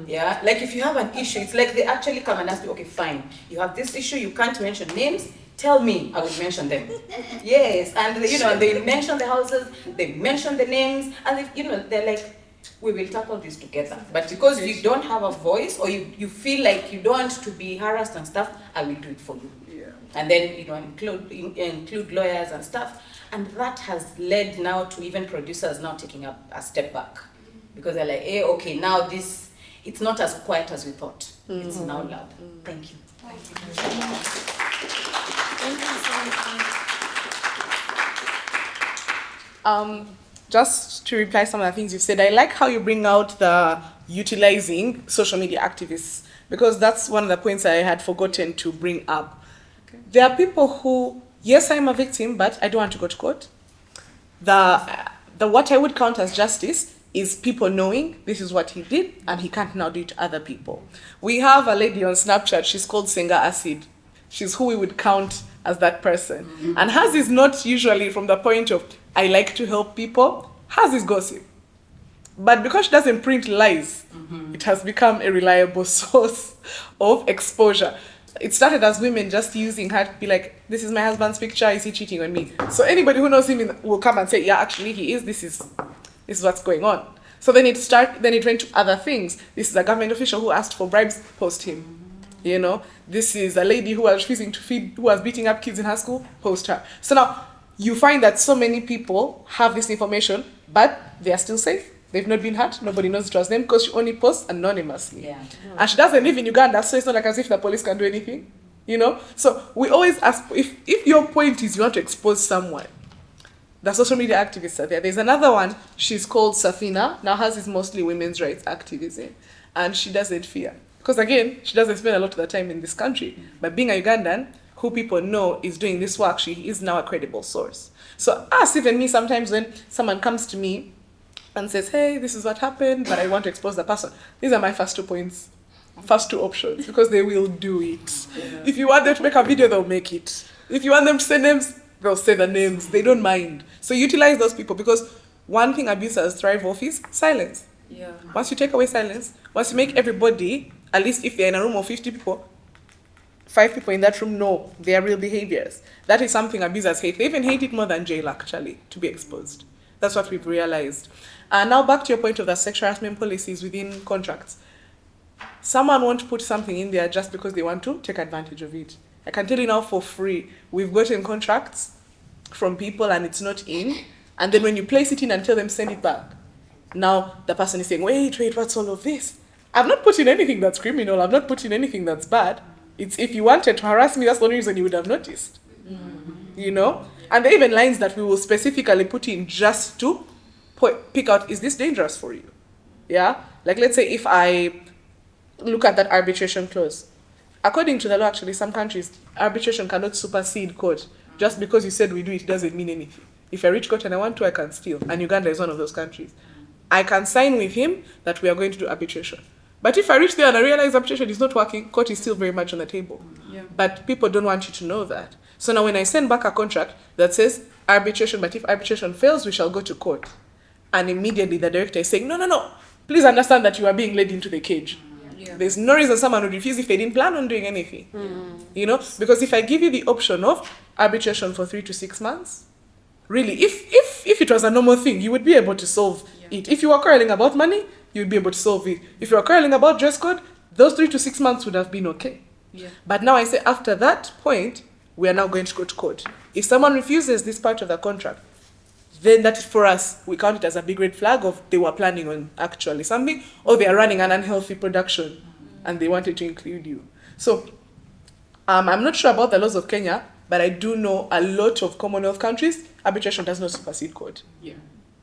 Yeah, like if you have an issue, it's like they actually come and ask you, okay, fine, you have this issue, you can't mention names, tell me, I will mention them. Yes, and they mention the houses, they mention the names, and they're like, we will tackle this together. But because you don't have a voice, or you feel like you don't want to be harassed and stuff, I will do it for you. Yeah. And then include lawyers and stuff, and that has led now to even producers now taking a step back, because they're like, hey, okay, now it's not as quiet as we thought. It's now loud. Thank you. Just to reply some of the things you said, I like how you bring out the utilizing social media activists, because that's one of the points I had forgotten to bring up. Okay. There are people who, yes, I'm a victim, but I don't want to go to court. The what I would count as justice is people knowing this is what he did and he can't now do it to other people. We have a lady on Snapchat, she's called Senga Acid. She's who we would count as that person. Mm-hmm. And hers is not usually from the point of, I like to help people. Hers is gossip. But because she doesn't print lies, it has become a reliable source of exposure. It started as women just using her to be like, this is my husband's picture, is he cheating on me? So anybody who knows him will come and say, yeah, actually he is, this is what's going on. So then it went to other things. This is a government official who asked for bribes, post him. You know, this is a lady who was refusing to feed, who was beating up kids in her school, post her. So now you find that so many people have this information, but they are still safe. They've not been hurt. Nobody knows it was them because she only posts anonymously. Yeah. And she doesn't live in Uganda, so it's not like as if the police can do anything. You know? So we always ask, if your point is you want to expose someone, the social media activists are there. There's another one, she's called Safina. Now hers is mostly women's rights activism. And she doesn't fear. Because again, she doesn't spend a lot of the time in this country. But being a Ugandan, who people know is doing this work, she is now a credible source. So even me, sometimes when someone comes to me and says, hey, this is what happened, but I want to expose the person, these are my first 2 points, first 2 options, because they will do it. Yeah. If you want them to make a video, they'll make it. If you want them to say names, they'll say the names. They don't mind. So utilize those people, because one thing abusers thrive off is silence. Yeah. Once you take away silence, once you make everybody, at least if they're in a room of 50 people, 5 people in that room know their real behaviors. That is something abusers hate. They even hate it more than jail, actually, to be exposed. That's what we've realized. Now back to your point of the sexual harassment policies within contracts. Someone won't put something in there just because they want to take advantage of it. I can tell you now for free, we've gotten contracts from people and it's not in, and then when you place it in and tell them send it back, now the person is saying, wait, what's all of this? I've not put in anything that's criminal, I've not put in anything that's bad. It's if you wanted to harass me, that's the only reason you would have noticed. Mm-hmm. You know? And there are even lines that we will specifically put in just to pick out, is this dangerous for you? Yeah? Like let's say if I look at that arbitration clause, according to the law, actually, some countries, arbitration cannot supersede court. Just because you said we do it doesn't mean anything. If I reach court and I want to, I can steal. And Uganda is one of those countries. I can sign with him that we are going to do arbitration. But if I reach there and I realize arbitration is not working, court is still very much on the table. Yeah. But people don't want you to know that. So now when I send back a contract that says arbitration, but if arbitration fails, we shall go to court. And immediately the director is saying, no, please understand that you are being led into the cage. Yeah. There's no reason someone would refuse if they didn't plan on doing anything. Mm. You know, because if I give you the option of arbitration for 3 to 6 months, really, if it was a normal thing, you would be able to solve it. If you were quarreling about money, you'd be able to solve it. If you were quarreling about dress code, those 3 to 6 months would have been okay. Yeah. But now I say after that point, we are now going to go to court. If someone refuses this part of the contract, then that is for us, we count it as a big red flag of they were planning on actually something, or they are running an unhealthy production and they wanted to include you. So I'm not sure about the laws of Kenya, but I do know a lot of Commonwealth countries, arbitration does not supersede court. Yeah.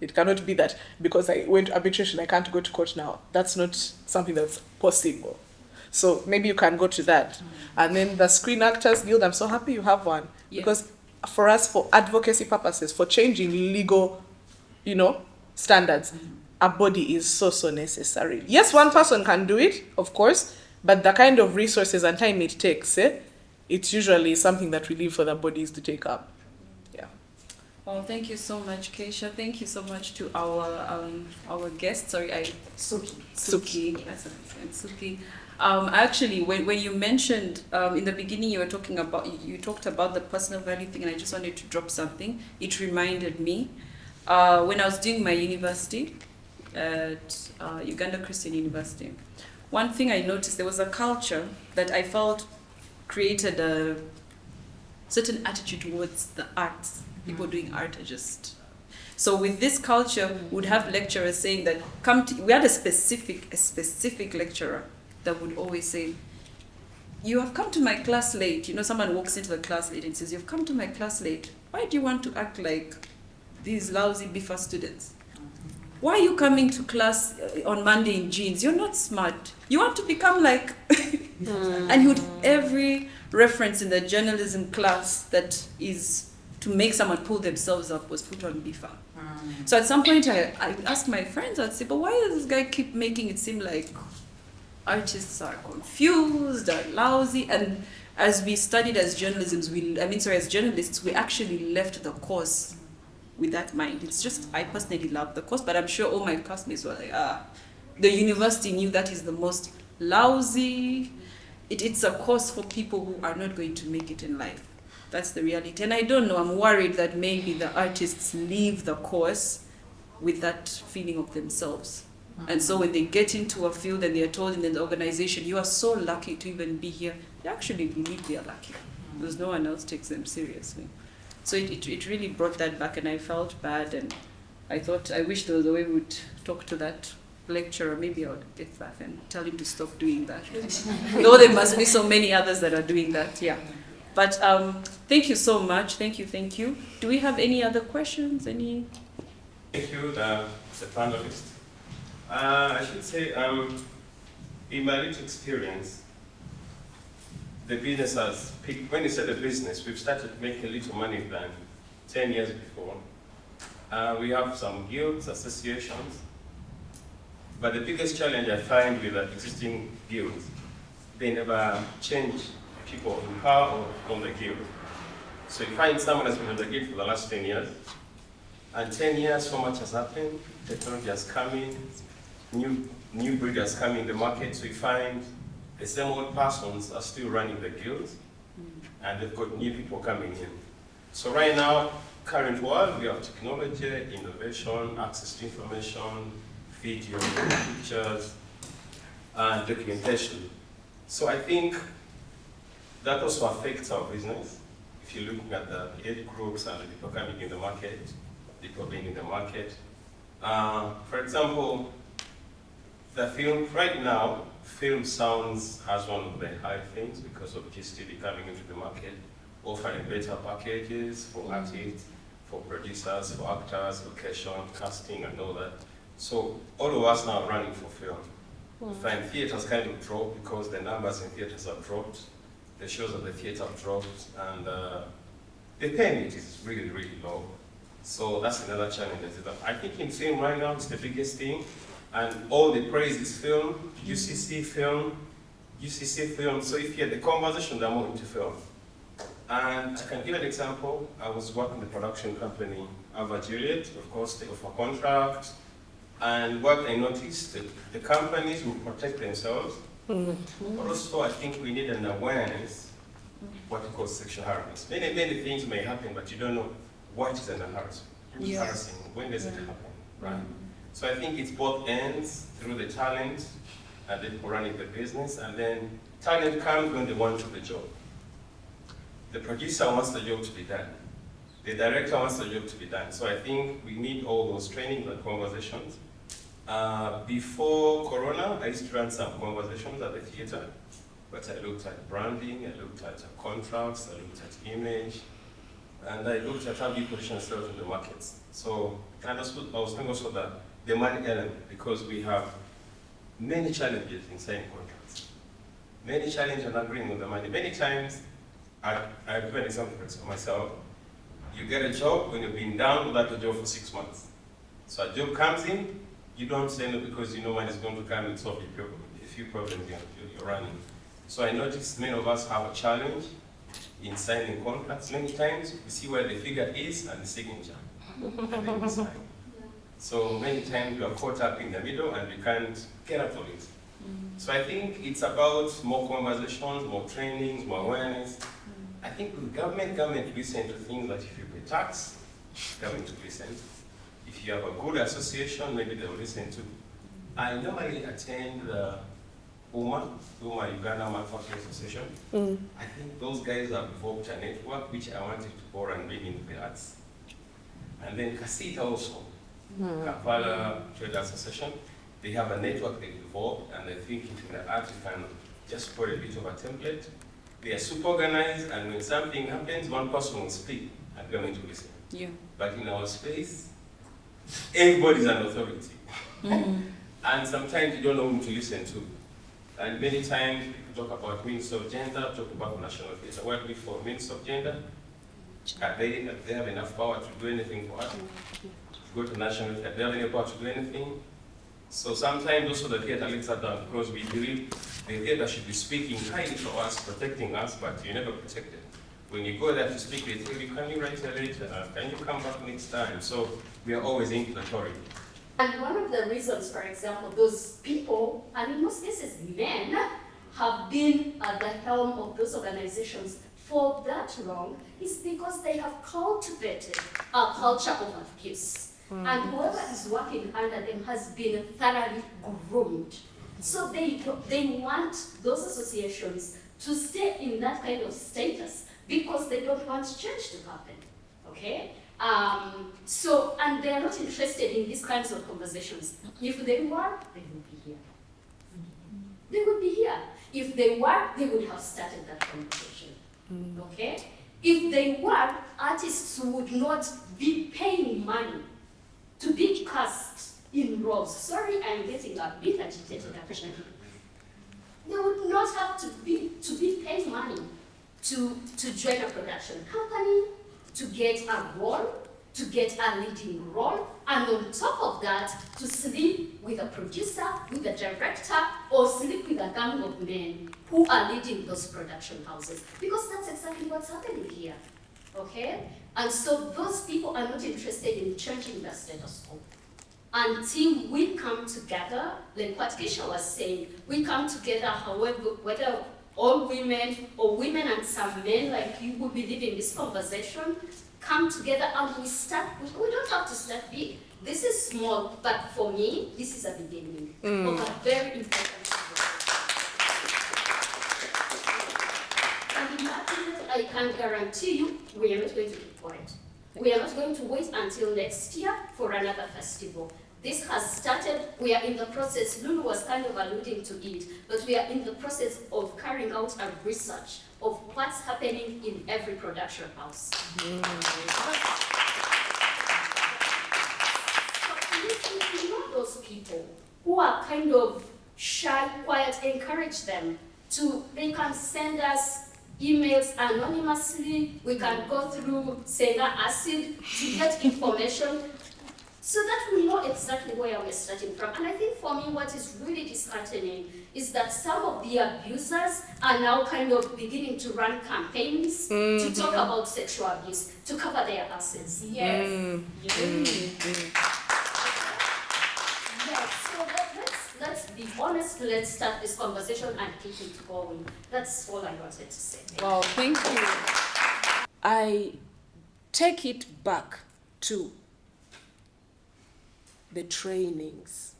It cannot be that because I went to arbitration, I can't go to court now. That's not something that's possible. So maybe you can go to that. And then the Screen Actors Guild, I'm so happy you have one. Yeah. Because for us, for advocacy purposes, for changing legal, standards, a body is so necessary. Yes, one person can do it, of course, but the kind of resources and time it takes, it's usually something that we leave for the bodies to take up. Yeah. Well, thank you so much, Keisha. Thank you so much to our guest. Sorry, Suki. That's what I said, Suki. Actually, when you mentioned in the beginning, you talked about the personal value thing, and I just wanted to drop something. It reminded me when I was doing my university at Uganda Christian University. One thing I noticed, there was a culture that I felt created a certain attitude towards the arts. People doing art are just. So with this culture, we would have lecturers saying that we had a specific lecturer that would always say, "You have come to my class late." Someone walks into the class late and says, "You've come to my class late. Why do you want to act like these lousy BIFA students? Why are you coming to class on Monday in jeans? You're not smart. You want to become like..." And every reference in the journalism class that is to make someone pull themselves up was put on BIFA. So at some point I asked my friends, I'd say, "But why does this guy keep making it seem like artists are confused, are lousy?" And as we studied as journalists, we actually left the course with that mind. It's just, I personally love the course, but I'm sure all my classmates were like, the university knew that is the most lousy. It's a course for people who are not going to make it in life. That's the reality. And I don't know, I'm worried that maybe the artists leave the course with that feeling of themselves. And so when they get into a field and they're told in the organization, "You are so lucky to even be here," they actually believe they are lucky because no one else takes them seriously. So it really brought that back, and I felt bad, and I thought, I wish there was a way we would talk to that lecturer. Maybe I would get back and tell him to stop doing that. Though there must be so many others that are doing that, yeah. But thank you so much. Thank you. Do we have any other questions? Thank you, the panelists. I should say, in my little experience, the business has picked. When you say the business, we've started making little money than 10 years before. We have some guilds, associations, but the biggest challenge I find with the existing guilds, they never change people in power or from the guild. So you find someone has been on the guild for the last 10 years, and 10 years, so much has happened, technology has come in, new breed has come in the market, so you find the same old persons are still running the guilds, and they've got new people coming in. So right now, current world, we have technology, innovation, access to information, video, pictures, and documentation. So I think that also affects our business. If you're looking at the age groups and the people coming in the market, people being in the market. For example, the film, right now, film sounds has one of the high things because of GSTV coming into the market, offering better packages for artists, for producers, for actors, location, casting, and all that. So all of us now are running for film. We find theaters kind of drop because the numbers in theaters have dropped. The shows at the theater have dropped, and the payment is really, really low. So that's another challenge. I think in film right now, it's the biggest thing. And all the praise is film, UCC film. So if you had the conversation, they're more into film. And I can give an example. I was working in the production company, Ava Juliet. Of course, they offer contracts. And what I noticed, the companies will protect themselves. But also, I think we need an awareness, what we call sexual harassment. Many things may happen, but you don't know what is an harassment. Who's harassing? When does it happen? Right? So I think it's both ends, through the talent and the people running the business, and then talent comes when they want to do the job. The producer wants the job to be done. The director wants the job to be done. So I think we need all those training and conversations. Before Corona, I used to run some conversations at the theater. But I looked at branding, I looked at contracts, I looked at image, and I looked at how we position ourselves in the markets. So I was thinking also that the money element, because we have many challenges in signing contracts. Many challenges in agreeing with the money. Many times, I'll give an example for myself. You get a job when you've been down without a job for 6 months. So a job comes in, you don't say no because you know money is going to come and solve your problem. A few problems you're running. So I noticed many of us have a challenge in signing contracts. Many times we see where the figure is and the signature, and then we sign. So many times we are caught up in the middle and we can't get out of it. So I think it's about more conversations, more trainings, more awareness. I think with government listen to things that if you pay tax, government will listen. If you have a good association, maybe they will listen to. I normally attend the UMA Uganda Manufacturing Association. I think those guys have developed a network which I wanted to borrow and bring into the arts. And then Kasita also, Kampala Trade Association, they have a network they developed, and I think in the art you can just put a bit of a template. They are super organized, and when something happens, one person will speak, and they're going to listen. Yeah. But in our space, everybody's an authority. And sometimes you don't know whom to listen to. And many times people talk about Minister of Gender, talk about National Theatre. What we for Minister of Gender? They have enough power to do anything for us? Go to National Theatre, they have any power to do anything? So sometimes also the theatre lets us down because we believe the theatre should be speaking highly for us, protecting us, but you never protect them. When you go there to speak, they tell you, can you write a letter? Can you come back next time? So we are always inflammatory. And one of the reasons, for example, those people, and in most cases men, have been at the helm of those organizations for that long is because they have cultivated a culture of abuse. And whoever is working under them has been thoroughly groomed. So they want those associations to stay in that kind of status because they don't want change to happen, okay? And they are not interested in these kinds of conversations. If they were, they would be here. They would be here. If they were, they would have started that conversation, okay? If they were, artists would not be paying money to be cast in roles. Sorry, I'm getting a bit agitated actually. They would not have to be paid money to join a production company, to get a role, to get a leading role, and on top of that, to sleep with a producer, with a director, or sleep with a gang of men who are leading those production houses. Because that's exactly what's happening here, okay? And so those people are not interested in changing the status quo. Until we come together, like what Keisha was saying, we come together, however, whether all women or women and some men like you who believe in this conversation, come together and we start, we don't have to start big. This is small, but for me, this is a beginning of a very important conversation. And in that minute, I can guarantee you, we are not going to keep quiet. We are not going to wait until next year for another festival. This has started, we are in the process, Lulu was kind of alluding to it, but we are in the process of carrying out a research of what's happening in every production house. So if you know those people who are kind of shy, quiet, encourage them to, they can send us emails anonymously, we can go through Senga Acid to get information so that we know exactly where we're starting from. And I think for me, what is really disheartening is that some of the abusers are now kind of beginning to run campaigns to talk about sexual abuse, to cover their assets. Yes. Yes, so let's be honest, let's start this conversation and keep it going. That's all I wanted to say. Wow, thank you. I take it back to the trainings.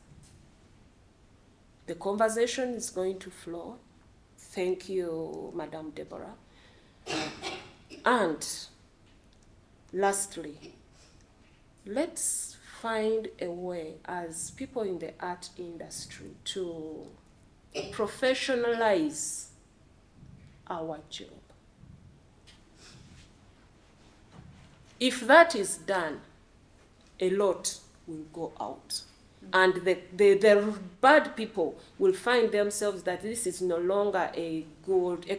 The conversation is going to flow. Thank you, Madam Deborah. And lastly, let's find a way as people in the art industry to professionalize our job. If that is done, a lot will go out. And the bad people will find themselves that this is no longer a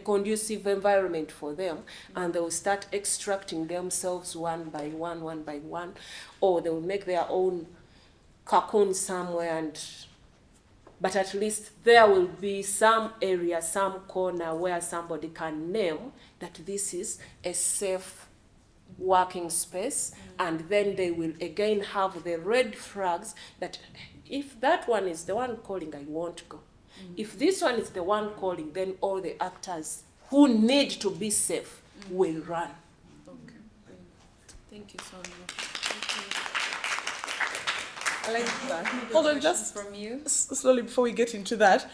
conducive environment for them, and they will start extracting themselves one by one, or they will make their own cocoon somewhere, but at least there will be some area, some corner where somebody can name that this is a safe working space, and then they will again have the red flags that if that one is the one calling, I won't go. If this one is the one calling, then all the actors who need to be safe will run. Okay. Thank you so much. I like that. Hold on, just From you. slowly before we get into that,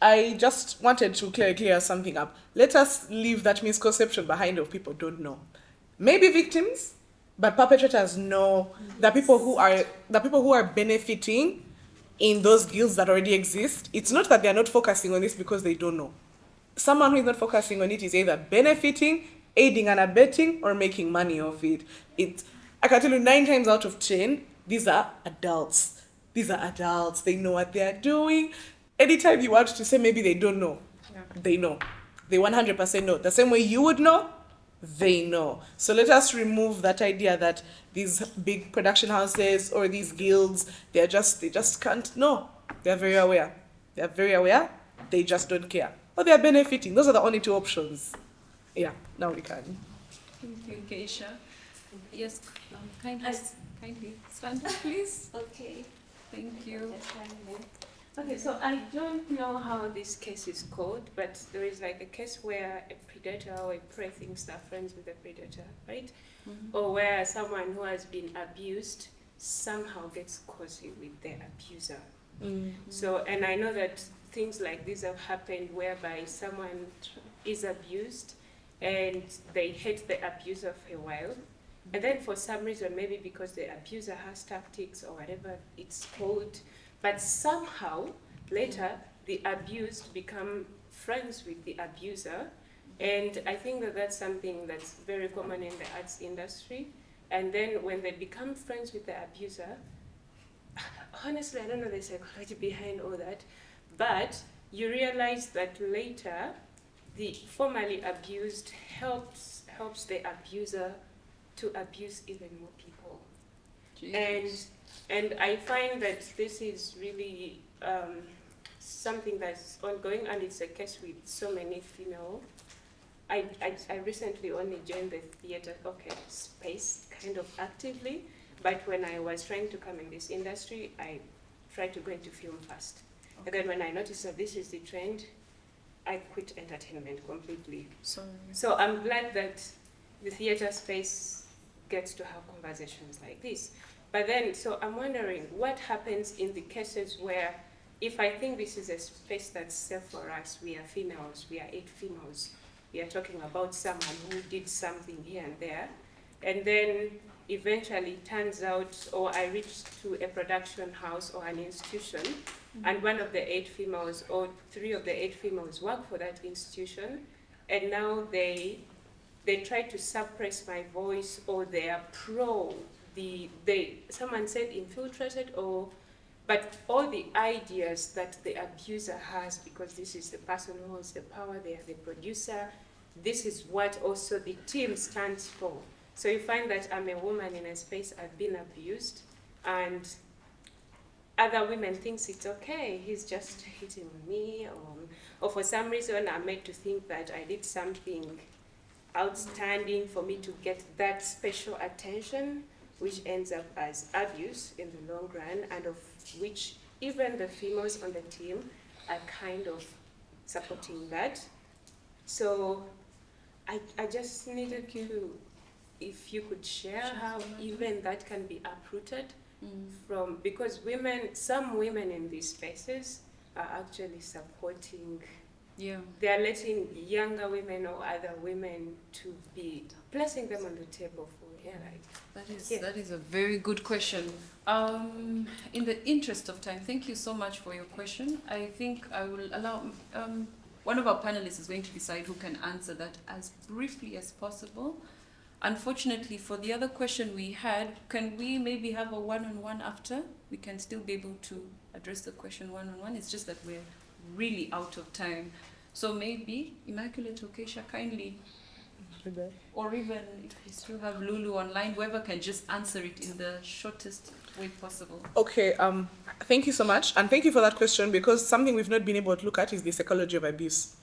I just wanted to clear something up. Let us leave that misconception behind of people don't know. Maybe victims, but perpetrators know the people who are benefiting in those guilds that already exist. It's not that they are not focusing on this because they don't know. Someone who is not focusing on it is either benefiting, aiding and abetting, or making money off it. I can tell you 9 times out of 10, these are adults. They know what they are doing. Anytime you want to say maybe they don't know, they know. They 100% know. The same way you would know, they know. So let us remove that idea that these big production houses or these guilds, they just can't know. They're very aware. They just don't care. Or they're benefiting. Those are the only 2 options. Yeah, now we can. Thank you, Keisha. Yes, kindly stand up, please. Okay. Thank you. Okay, so I don't know how this case is called, but there is like a case where a predator or a prey thinks they're friends with a predator, right? Or where someone who has been abused somehow gets cozy with their abuser. So, and I know that things like this have happened whereby someone is abused and they hate the abuser for a while. And then for some reason, maybe because the abuser has tactics or whatever it's called, but somehow later the abused become friends with the abuser. And I think that that's something that's very common in the arts industry. And then when they become friends with the abuser, honestly, I don't know the psychology behind all that, but you realize that later the formerly abused helps the abuser to abuse even more people. And I find that this is really something that's ongoing, and it's a case with so many female. I recently only joined the theatre space kind of actively, but when I was trying to come in this industry, I tried to go into film first. And then when I noticed that this is the trend, I quit entertainment completely. So I'm glad that the theatre space gets to have conversations like this. But then, so I'm wondering what happens in the cases where, if I think this is a space that's safe for us, we are females, we are 8 females, we are talking about someone who did something here and there, and then eventually turns out, or I reach to a production house or an institution, and one of the 8 females or 3 of the 8 females work for that institution, and now they try to suppress my voice, or they are someone said infiltrated, but all the ideas that the abuser has, because this is the person who has the power, they are the producer, this is what also the team stands for. So you find that I'm a woman in a space, I've been abused, and other women thinks it's okay, he's just hitting me, or for some reason I'm made to think that I did something outstanding for me to get that special attention, which ends up as abuse in the long run, and of which even the females on the team are kind of supporting that. So I just needed to, if you could share how even that can be uprooted from, because some women in these spaces are actually supporting. Yeah. They are letting younger women or other women to be placing them on the table for That is a very good question. In the interest of time, thank you so much for your question. I think I will allow one of our panelists is going to decide who can answer that as briefly as possible. Unfortunately, for the other question we had, can we maybe have a one-on-one after? We can still be able to address the question one-on-one. It's just that we're really out of time. So maybe, Immaculate or Keisha, kindly, or even if we still have Lulu online, whoever can just answer it in the shortest way possible. Okay, thank you so much. And thank you for that question, because something we've not been able to look at is the psychology of abuse.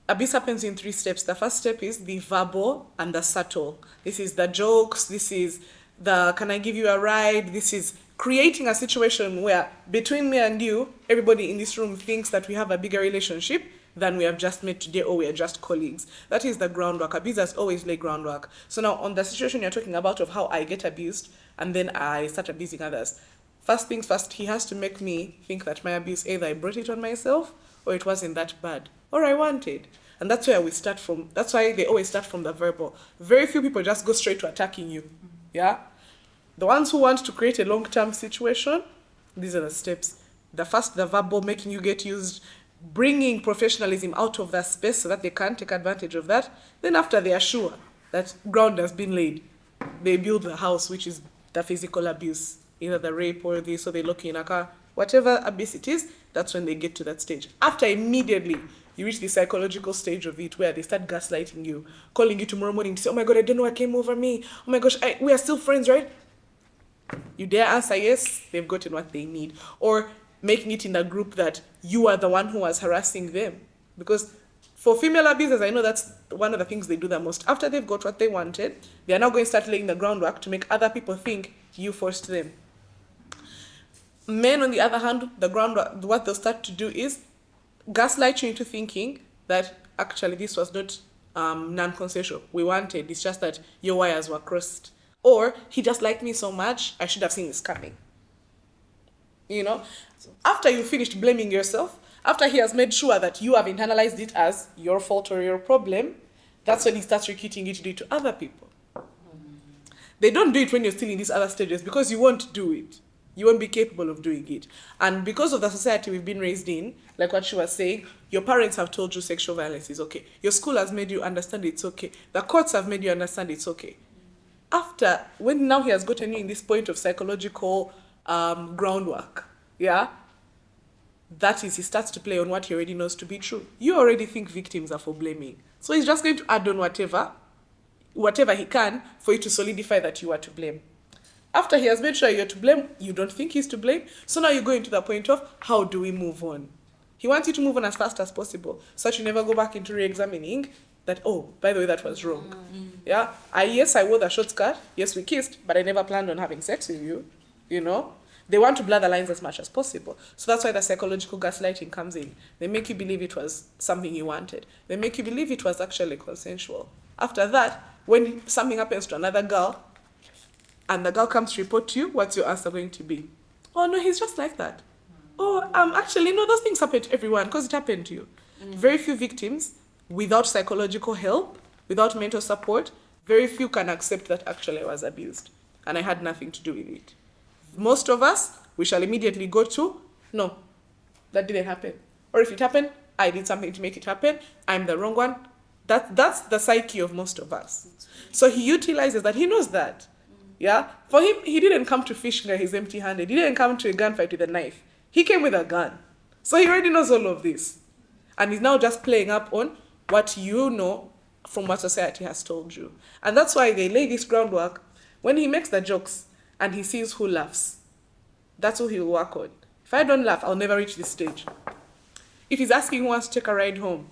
Abuse happens in 3 steps. The first step is the verbal and the subtle. This is the jokes, this is the can I give you a ride, this is creating a situation where between me and you, everybody in this room thinks that we have a bigger relationship than we have just met today, or we are just colleagues. That is the groundwork. Abusers always lay groundwork. So now on the situation you're talking about of how I get abused and then I start abusing others. First things first, he has to make me think that my abuse, either I brought it on myself or it wasn't that bad, or I wanted. And that's where we start from. That's why they always start from the verbal. Very few people just go straight to attacking you. Yeah? The ones who want to create a long-term situation, these are the steps. The first, the verbal, making you get used, bringing professionalism out of that space so that they can take advantage of that. Then after they are sure that ground has been laid, they build the house, which is the physical abuse, either the rape or this, or they lock you in a car, whatever abuse it is, that's when they get to that stage. After immediately you reach the psychological stage of it where they start gaslighting you, calling you tomorrow morning to say, oh my God, I don't know what came over me. Oh my gosh, we are still friends, right? You dare answer yes, they've gotten what they need. Or making it in the group that you are the one who was harassing them. Because for female abusers, I know that's one of the things they do the most. After they've got what they wanted, they are now going to start laying the groundwork to make other people think you forced them. Men, on the other hand, the groundwork, what they'll start to do is gaslight you into thinking that actually this was not non-consensual. We wanted, it's just that your wires were crossed. Or he just liked me so much, I should have seen this coming. You know, after you finished blaming yourself, after he has made sure that you have internalized it as your fault or your problem, that's when he starts recruiting you to do it to other people. They don't do it when you're still in these other stages because you won't do it. You won't be capable of doing it. And because of the society we've been raised in, like what she was saying, your parents have told you sexual violence is okay. Your school has made you understand it's okay. The courts have made you understand it's okay. After, when now he has gotten you in this point of psychological groundwork, yeah, that is, he starts to play on what he already knows to be true. You already think victims are for blaming. So he's just going to add on whatever he can for you to solidify that you are to blame. After he has made sure you're to blame, you don't think he's to blame. So now you go into the point of, how do we move on? He wants you to move on as fast as possible, so that you never go back into re-examining that, oh, by the way, that was wrong. Yeah, yes, I wore the short skirt. Yes, we kissed, but I never planned on having sex with you. You know? They want to blur the lines as much as possible. So that's why the psychological gaslighting comes in. They make you believe it was something you wanted. They make you believe it was actually consensual. After that, when something happens to another girl, and the girl comes to report to you, what's your answer going to be? Oh, no, he's just like that. Oh, actually, no, those things happen to everyone because it happened to you. Very few victims, without psychological help, without mental support, very few can accept that actually I was abused and I had nothing to do with it. Most of us, we shall immediately go to, no, that didn't happen. Or if it happened, I did something to make it happen. I'm the wrong one. That's the psyche of most of us. So he utilizes that. He knows that. Yeah? For him, he didn't come to fishing he's empty-handed. He didn't come to a gunfight with a knife. He came with a gun. So he already knows all of this. And he's now just playing up on what you know from what society has told you. And that's why they lay this groundwork. When he makes the jokes and he sees who laughs, that's who he'll work on. If I don't laugh, I'll never reach this stage. If he's asking who wants to take a ride home,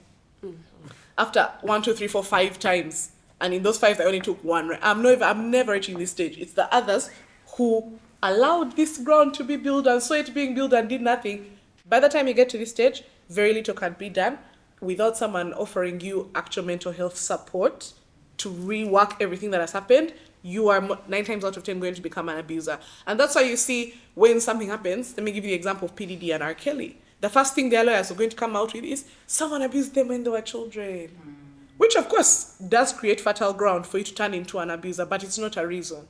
after 1, 2, 3, 4, 5 times, and in those 5, I only took one ride, I'm never reaching this stage. It's the others who allowed this ground to be built and saw it being built and did nothing. By the time you get to this stage, very little can be done without someone offering you actual mental health support to rework everything that has happened. You are 9 times out of 10 going to become an abuser. And that's why you see when something happens, let me give you the example of PDD and R. Kelly. The first thing their lawyers are going to come out with is, someone abused them when they were children. Which, of course, does create fertile ground for you to turn into an abuser, but it's not a reason.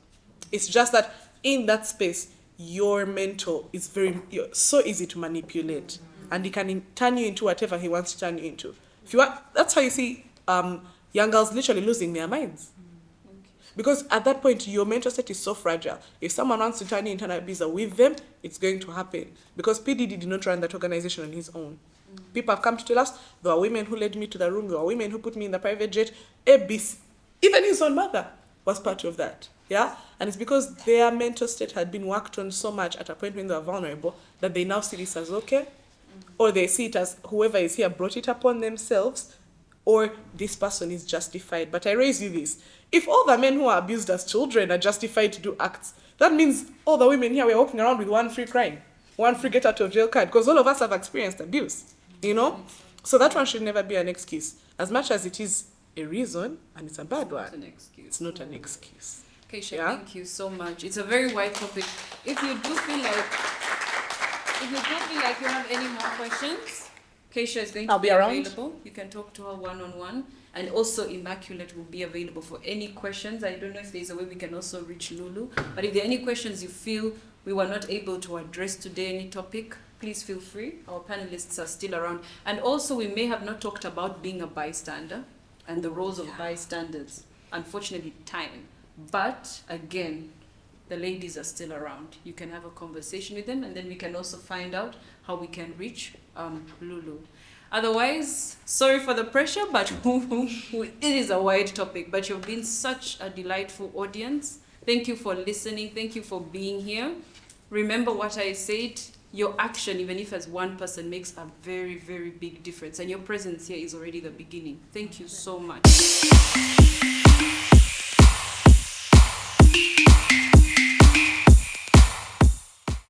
It's just that in that space, your mental is you're so easy to manipulate. and he can turn you into whatever he wants to turn you into. If you want, that's how you see young girls literally losing their minds. Because at that point, your mental state is so fragile. If someone wants to turn you into an abuser with them, it's going to happen. Because PDD did not run that organization on his own. People have come to tell us, there were women who led me to the room, there were women who put me in the private jet, ABC. Even his own mother was part of that. Yeah? And it's because their mental state had been worked on so much at a point when they were vulnerable that they now see this as okay, or they see it as whoever is here brought it upon themselves, or this person is justified. But I raise you this. If all the men who are abused as children are justified to do acts, that means all the women here, we're walking around with one free crime, one free get out of jail card, because all of us have experienced abuse, you know? So that one should never be an excuse. As much as it is a reason, and it's a bad one, An excuse. it's not an excuse. Keisha, Yeah? thank you so much. It's a very wide topic. If you do feel like you have any more questions, Keisha is going to I'll be around. available. You can talk to her one-on-one. And also Immaculate will be available for any questions. I don't know if there's a way we can also reach Lulu. But if there are any questions you feel we were not able to address today, any topic, please feel free. Our panelists are still around. And also we may have not talked about being a bystander and the roles of bystanders. Unfortunately, time. But again, the ladies are still around. You can have a conversation with them, and then we can also find out how we can reach Lulu. Otherwise, sorry for the pressure, but it is a wide topic. But you've been such a delightful audience. Thank you for listening. Thank you for being here. Remember what I said, your action, even if as one person, makes a very, very big difference. And your presence here is already the beginning. Thank you so much.